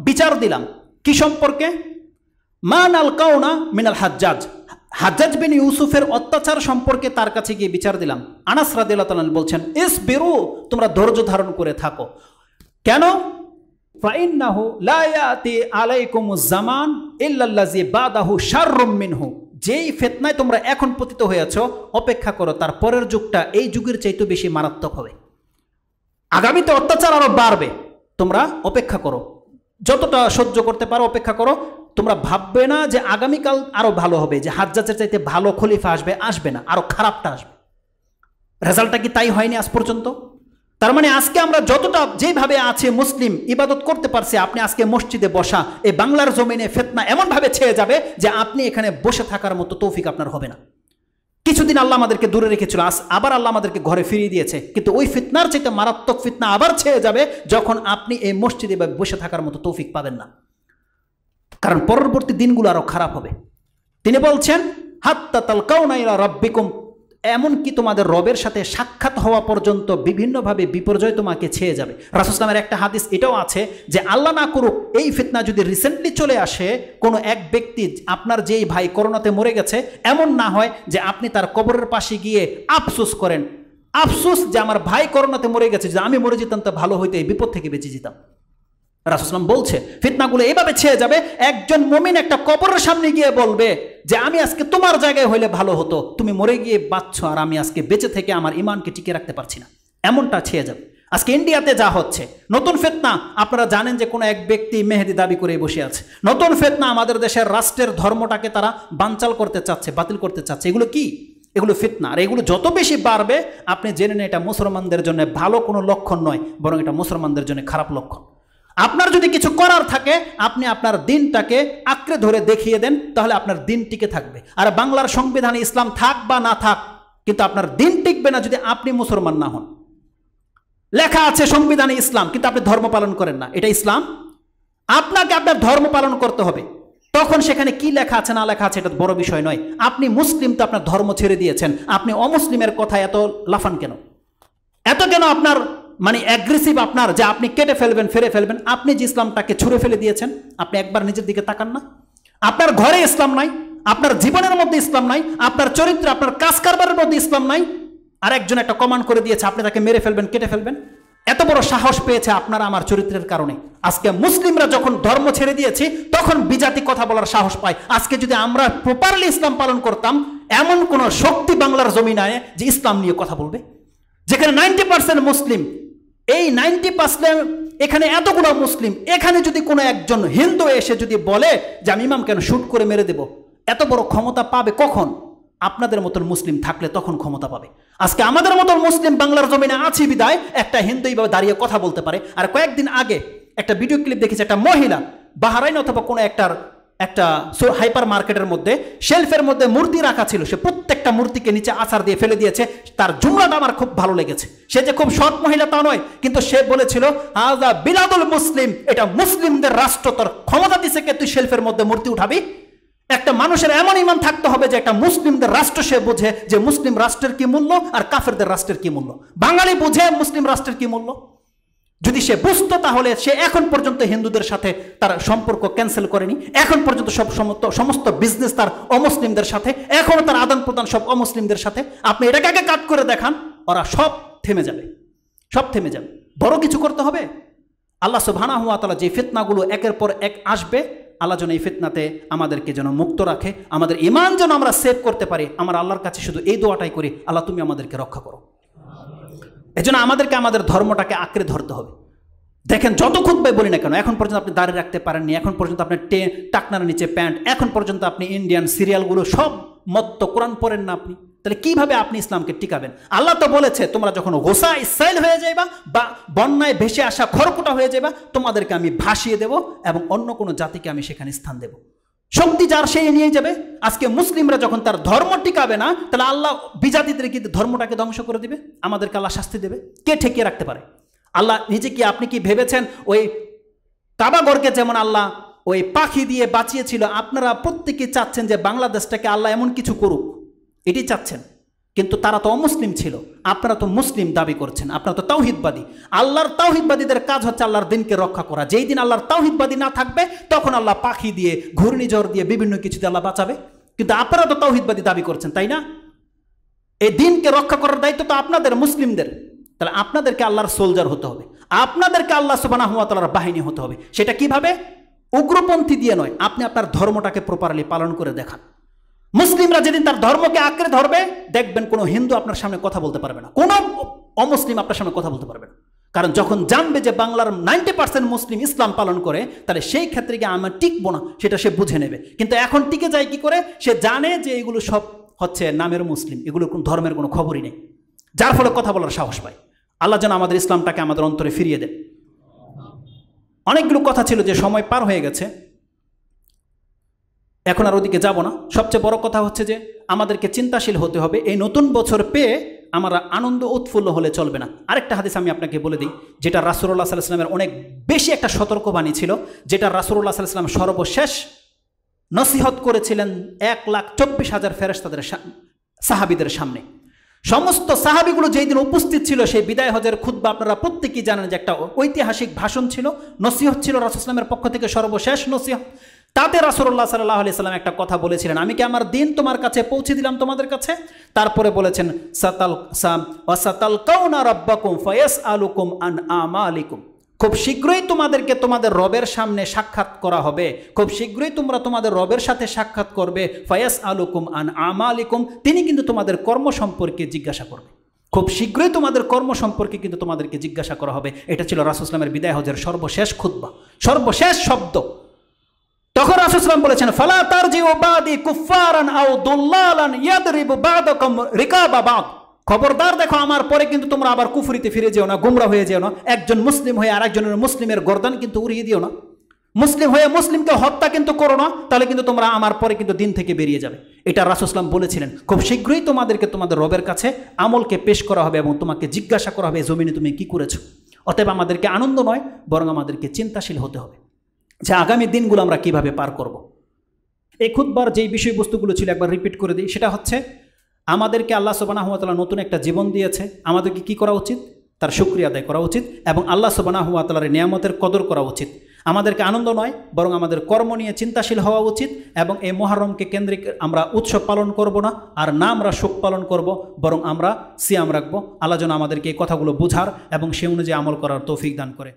বিচার দিলাম কি সম্পর্কে? মান আল কাউনা মিনাল হাজ্জাজ, হাজ্জাজ বিন ইউসুফের অত্যাচার সম্পর্কে তার কাছে গিয়ে বিচার দিলাম। আনাস রাদিয়াল্লাহু তাআলা বলছেন ইসবিরু, তোমরা ধৈর্য ধারণ করে থাকো। কেন? ফাইন্নাহু লা ইয়াতি আলাইকুমুজ জামান ইল্লাল্লাযী বাদাহু শাররুম মিনহু, যেই ফিতনায় তোমরা এখন পতিত হয়েছো, অপেক্ষা করো, তার পরের যুগটা এই যুগের চাইতে বেশি মারাত্মক হবে। আগামীতে অত্যাচার আরো বাড়বে, তোমরা অপেক্ষা করো, যতটা সহ্য করতে পারো অপেক্ষা করো। তোমরা ভাববে না যে আগামীকাল আরো ভালো হবে, যে হাজ্জাজের চাইতে ভালো খলিফা আসবে, আসবে না, আরো খারাপটা আসবে। রেজাল্টটা কি তাই হয়নি আজ পর্যন্ত? তার মানে আজকে আমরা যতটা যেভাবে আছে মুসলিম ইবাদত করতে পারছি, আপনি আজকে মসজিদে বসা, এই বাংলার জমিনে ফিতনা এমনভাবে ছেয়ে যাবে যে আপনি এখানে বসে থাকার মতো তৌফিক আপনার হবে না। কিছুদিন আল্লাহ আমাদেরকে দূরে রেখেছিল, আবার আল্লাহ আমাদেরকে ঘরে ফিরিয়ে দিয়েছে, কিন্তু ওই ফিতনার চাইতে মারাত্মক ফিতনা আবার ছেয়ে যাবে যখন আপনি এই মসজিদে বসে থাকার মতো তৌফিক পাবেন না। কারণ পরবর্তী দিনগুলো আরো খারাপ হবে। তিনি বলছেন হাত্তা তালকাউনা ইলা রাব্বিকুম, এমনকি তোমাদের রবের সাথে সাক্ষাৎ হওয়া পর্যন্ত বিভিন্নভাবে বিপর্যয় তোমাকে ছেয়ে যাবে। রাসূল সাল্লাল্লাহু একটা হাদিস এটাও আছে যে আল্লাহ না করুক এই ফিতনা যদি রিসেন্টলি চলে আসে, কোনো এক ব্যক্তি, আপনার যেই ভাই করোনাতে মরে গেছে, এমন না হয় যে আপনি তার কবরের পাশে গিয়ে আফসোস করেন, আফসোস যে আমার ভাই করোনাতে মরে গেছে, যে আমি মরে যেতাম তো ভালো হইতো, এই বিপদ থেকে বেঁচে যেতাম। রাসূল সাল্লাল্লাহু বলছে ফিতনাগুলো এভাবে ছেয়ে যাবে, একজন মুমিন একটা কবরের সামনে গিয়ে বলবে যে আমি আজকে তোমার জায়গায় হইলে ভালো হতো, তুমি মরে গিয়ে বাঁচছো আর আমি আজকে বেঁচে থেকে আমার ঈমানকে টিকে রাখতে পারছি না। এমনটা ছেয়ে যাবে। আজকে ইন্ডিয়াতে যা হচ্ছে নতুন ফিতনা, আপনারা জানেন যে কোনো এক ব্যক্তি মেহেদি দাবি করে বসে আছে। নতুন ফিতনা, আমাদের দেশের রাষ্ট্রের ধর্মটাকে তারা বানচাল করতে চাচ্ছে, বাতিল করতে চাচ্ছে। এগুলো কি? এগুলো ফিতনা। আর এগুলো যত বেশি বাড়বে আপনি জেনে নেন এটা মুসলমানদের জন্য ভালো কোনো লক্ষণ নয়, বরং এটা মুসলমানদের জন্য খারাপ লক্ষণ। আপনার যদি কিছু করার থাকে, আপনি আপনার দিনটাকে আঁকড়ে ধরে দেখিয়ে দেন, তাহলে আপনার দিন টিকে থাকবে। আর বাংলার সংবিধানে ইসলাম থাক বা না থাক, কিন্তু আপনার দিন টিকবে না যদি আপনি মুসলমান না হন। লেখা আছে সংবিধানে ইসলাম, কিন্তু আপনি ধর্ম পালন করেন না, এটা ইসলাম? আপনাকে আপনার ধর্ম পালন করতে হবে। তখন সেখানে কি লেখা আছে না লেখা আছে এটা বড় বিষয় নয়। আপনি মুসলিম তো আপনার ধর্ম ছেড়ে দিয়েছেন, আপনি অমুসলিমের কথা এত লাফান কেন? এত কেন আপনার মানে অ্যাগ্রেসিভ আপনার, যে আপনি কেটে ফেলবেন, ফেরে ফেলবেন? আপনি যে ইসলামটাকে ছুঁড়ে ফেলে দিয়েছেন, আপনি একবার নিজের দিকে তাকান না? আপনার ঘরে ইসলাম নাই, আপনার জীবনের মধ্যে ইসলাম নাই, আপনার চরিত্র, আপনার কাজ কারবারের মধ্যে ইসলাম নাই, আর একজন একটা কমান্ড করে দিয়েছে আপনি তাকে মেরে ফেলবেন, কেটে ফেলবেন। এত বড় সাহস পেয়েছে আপনারা আমার চরিত্রের কারণে। আজকে মুসলিমরা যখন ধর্ম ছেড়ে দিয়েছি, তখন বিজাতি কথা বলার সাহস পায়। আজকে যদি আমরা প্রপারলি ইসলাম পালন করতাম, এমন কোন শক্তি বাংলার জমিনে যে ইসলাম নিয়ে কথা বলবে, যেখানে 90% মুসলিম, এই 90% এখানে এতগুলো মুসলিম, এখানে যদি কোনো একজন হিন্দু এসে যদি বলে যে আমি ইমাম কেন শুট করে মেরে দেব, এত বড় ক্ষমতা পাবে কখন? আপনাদের মতন মুসলিম থাকলে তখন ক্ষমতা পাবে। আজকে আমাদের মতন মুসলিম বাংলার জমিনে আছে বিদায় একটা হিন্দু এইভাবে দাঁড়িয়ে কথা বলতে পারে। আর কয়েকদিন আগে একটা ভিডিও ক্লিপ দেখেছি, একটা মহিলা বাহরাইন অথবা কোনো একটা হাইপার মার্কেটের মধ্যে শেলফের মধ্যে মূর্তি রাখা ছিল, সে প্রত্যেকটা মূর্তিকে নিচে আছাড় দিয়ে ফেলে দিয়েছে। তার জুমলাটা আমার খুব ভালো লেগেছে। সে যে খুব সৎ মহিলা তা নয়, কিন্তু সে বলেছিল আযা বিলাদুল মুসলিম, এটা মুসলিমদের রাষ্ট্র, তোর ক্ষমতা দিছে কে তুই শেলফের মধ্যে মূর্তি উঠাবি? একটা মানুষের এমন ঈমান থাকতে হবে যে একটা মুসলিমদের রাষ্ট্র সে বোঝে যে মুসলিম রাষ্ট্রের কি মূল্য আর কাফেরদের রাষ্ট্রের কি মূল্য। বাঙালি বোঝে মুসলিম রাষ্ট্রের কি মূল্য। যদি সে বুঝতো তাহলে সে এখন পর্যন্ত হিন্দুদের সাথে তার সম্পর্ক ক্যান্সেল করেনি, এখন পর্যন্ত সমস্ত বিজনেস তার অমুসলিমদের সাথে, এখনো তার আদান প্রদান সব অমুসলিমদের সাথে। আপনি এটাকে আগে কাট করে দেখান, ওরা সব থেমে যাবে, সব থেমে যাবে। বড় কিছু করতে হবে। আল্লাহ সুবহানাহু ওয়া তাআলা যে ফিতনাগুলো একের পর এক আসবে, আল্লাহ যেন এই ফিতনাতে আমাদেরকে যেন মুক্ত রাখে, আমাদের ঈমান যেন আমরা সেভ করতে পারি। আমরা আল্লাহর কাছে শুধু এই দোয়াটাই করি, আল্লাহ তুমি আমাদেরকে রক্ষা করো। এজন্য আমাদেরকে আমাদের ধর্মটাকে আঁকড়ে ধরতে হবে। দেখেন যত খুতবাই বলি না কেন, এখন পর্যন্ত আপনি দাঁড়িয়ে রাখতে পারেননি, এখন পর্যন্ত আপনার টাকনার নিচে প্যান্ট, এখন পর্যন্ত আপনি ইন্ডিয়ান সিরিয়ালগুলো সব মত্ত, কোরআন পড়েন না আপনি, তাহলে কিভাবে আপনি ইসলামকে টিকাবেন? আল্লাহ তো বলেছে তোমরা যখন গোসা ইসরাইল হয়ে যাইবা বা বন্যায় ভেসে আসা খড়কুটা হয়ে যাইবা, তোমাদেরকে আমি ভাসিয়ে দেব এবং অন্য কোনো জাতিকে আমি সেখানে স্থান দেব। শক্তি যার সেই নিয়ে যাবে। আজকে মুসলিমরা যখন তার ধর্ম টিকাবে না, তাহলে আল্লাহ বিজাতিদের কি ধর্মটাকে ধ্বংস করে দিবে, আমাদেরকে আল্লাহ শাস্তি দেবে। কে ঠেকিয়ে রাখতে পারে? আল্লাহ নিজে কি, আপনি কি ভেবেছেন ওই কাবাগরকে যেমন আল্লাহ ওই পাখি দিয়ে বাঁচিয়েছিল, আপনারা প্রত্যেকে চাচ্ছেন যে বাংলাদেশটাকে আল্লাহ এমন কিছু করুক, এটি চাচ্ছেন। কিন্তু তারা তো অমুসলিম ছিল, আপনারা তো মুসলিম দাবি করছেন, আপনারা তো তাওহিদবাদী। আল্লাহর তাওহিদবাদীদের কাজ হচ্ছে আল্লাহর দিনকে রক্ষা করা। যেই দিন আল্লাহর তাওহিদবাদী না থাকবে, তখন আল্লাহ পাখি দিয়ে, ঘূর্ণিঝড় দিয়ে, বিভিন্ন কিছুতে আল্লাহ বাঁচাবে। কিন্তু আপনারা তো তাওহিদবাদী দাবি করছেন, তাই না? এই দিনকে রক্ষা করার দায়িত্ব তো আপনাদের, মুসলিমদের। তাহলে আপনাদেরকে আল্লাহর সোলজার হতে হবে, আপনাদেরকে আল্লাহ সুবহানাহু ওয়া তাআলার বাহিনী হতে হবে। সেটা কিভাবে? উগ্রপন্থী দিয়ে নয়, আপনি আপনার ধর্মটাকে প্রপারলি পালন করে দেখান। মুসলিমরা যেদিন তার ধর্মকে আঁকড়ে ধরবে, দেখবেন কোনো হিন্দু আপনার সামনে কথা বলতে পারবে না, কোনো অমুসলিম আপনার সামনে কথা বলতে পারবে না। কারণ যখন জানবে যে বাংলার 90% মুসলিম ইসলাম পালন করে, তাহলে সেই ক্ষেত্রে গিয়ে আমরা টিকবো না, সেটা সে বুঝে নেবে। কিন্তু এখন টিকে যায় কি করে? সে জানে যে এগুলো সব হচ্ছে নামের মুসলিম, এগুলো কোনো ধর্মের কোনো খবরই নেই, যার ফলে কথা বলার সাহস পায়। আল্লাহ যেন আমাদের ইসলামটাকে আমাদের অন্তরে ফিরিয়ে দেন। অনেকগুলো কথা ছিল, যে সময় পার হয়ে গেছে, এখন আর ওদিকে যাব না। সবচেয়ে বড় কথা হচ্ছে যে আমাদেরকে চিন্তাশীল হতে হবে। এই নতুন বছর পেয়ে আমরা আনন্দ উৎফুল্ল হলে চলবে না। আরেকটা হাদিস আমি আপনাকে বলে দিই, যেটা রাসূলুল্লাহ সাল্লাল্লাহু আলাইহি ওয়াসাল্লামের অনেক বেশি একটা সতর্কবাণী ছিল, যেটা রাসূলুল্লাহ সাল্লাল্লাহু আলাইহি ওয়াসাল্লাম সর্বশেষ নসিহত করেছিলেন 1,24,000 ফেরেশতাদের সাহাবীদের সামনে। সমস্ত সাহাবীগুলো যেই দিন উপস্থিত ছিল, সেই বিদায় হজের খুতবা আপনারা প্রত্যেকেই জানেন যে একটা ঐতিহাসিক ভাষণ ছিল, নসিহত ছিল রাসূল সাল্লাল্লাহু আলাইহি ওয়াসাল্লামের পক্ষ থেকে, সর্বশেষ নসিহত। তাতে রাসূলুল্লাহ সাল্লাল্লাহু আলাইহি ওয়াসাল্লাম একটা কথা বলেছিলেন, আমি কি আমার দিন তোমার কাছে পৌঁছে দিলাম তোমাদের কাছে? তারপরে বলেছেন সাতালকাউনা রাব্বাকুম ফায়াসআলুকুম আন আমালিকুম, খুব শীঘ্রই তোমাদেরকে তোমাদের রবের সামনে সাক্ষাৎ করা হবে, খুব শীঘ্রই তোমরা তোমাদের রবের সাথে সাক্ষাৎ করবে। ফায়াসআলুকুম আন আমালিকুম, তিনি কিন্তু তোমাদের কর্ম সম্পর্কে জিজ্ঞাসা করবে। খুব শীঘ্রই তোমাদের কর্ম সম্পর্কে কিন্তু তোমাদেরকে জিজ্ঞাসা করা হবে। এটা ছিল রাসূল সাল্লাল্লাহু আলাইহি ওয়াসাল্লামের বিদায় হজের সর্বশেষ খুতবা, সর্বশেষ শব্দ। তখন রাসূল সাল্লাল্লাহু আলাইহি ওয়াসাল্লাম বলেছেন, ফালা তারজিউ বাদি কুফফারান আও দুল্লালান ইয়াদরিবু বা'দাকুম রিকাবা বা'দ, খবরদার দেখো আমার পরে কিন্তু তোমরা আবার কুফরিতে ফিরে যেও না, গুমরা হয়ে যেও না। একজন মুসলিম হয়ে আরেকজনের মুসলিমের গর্দান কিন্তু উড়িয়ে দিও না, মুসলিম হয়ে মুসলিমকে হত্যা কিন্তু করো না, তাহলে কিন্তু তোমরা আমার পরে কিন্তু দিন থেকে বেরিয়ে যাবে। এটা রাসূল সাল্লাল্লাহু আলাইহি ওয়াসাল্লাম বলেছিলেন। খুব শীঘ্রই তোমাদেরকে তোমাদের রবের কাছে আমলকে পেশ করা হবে এবং তোমাকে জিজ্ঞাসা করা হবে জমিনে তুমি কি করেছো। অতএব আমাদেরকে আনন্দ নয়, বরং আমাদেরকে চিন্তাশীল হতে হবে যে আগামী দিনগুলো আমরা কিভাবে পার করব। এই খুতবার যেই বিষয়বস্তুগুলো ছিল একবার রিপিট করে দিই, সেটা হচ্ছে আমাদেরকে আল্লাহ সুবহানাহু ওয়া তাআলা নতুন একটা জীবন দিয়েছে, আমাদেরকে কি করা উচিত? তার শুকরিয়া আদায় করা উচিত এবং আল্লাহ সুবহানাহু ওয়া তাআলার নিয়ামতের কদর করা উচিত। আমাদেরকে আনন্দ নয়, বরং আমাদের কর্ম নিয়ে চিন্তাশীল হওয়া উচিত এবং এই মুহররমকে কেন্দ্রিক আমরা উৎসব পালন করব না, আর না আমরা শোক পালন করব, বরং আমরা সিয়াম রাখবো। আল্লাহ যেন আমাদেরকে এই কথাগুলো বোঝার এবং সে অনুযায়ী আমল করার তৌফিক দান করে।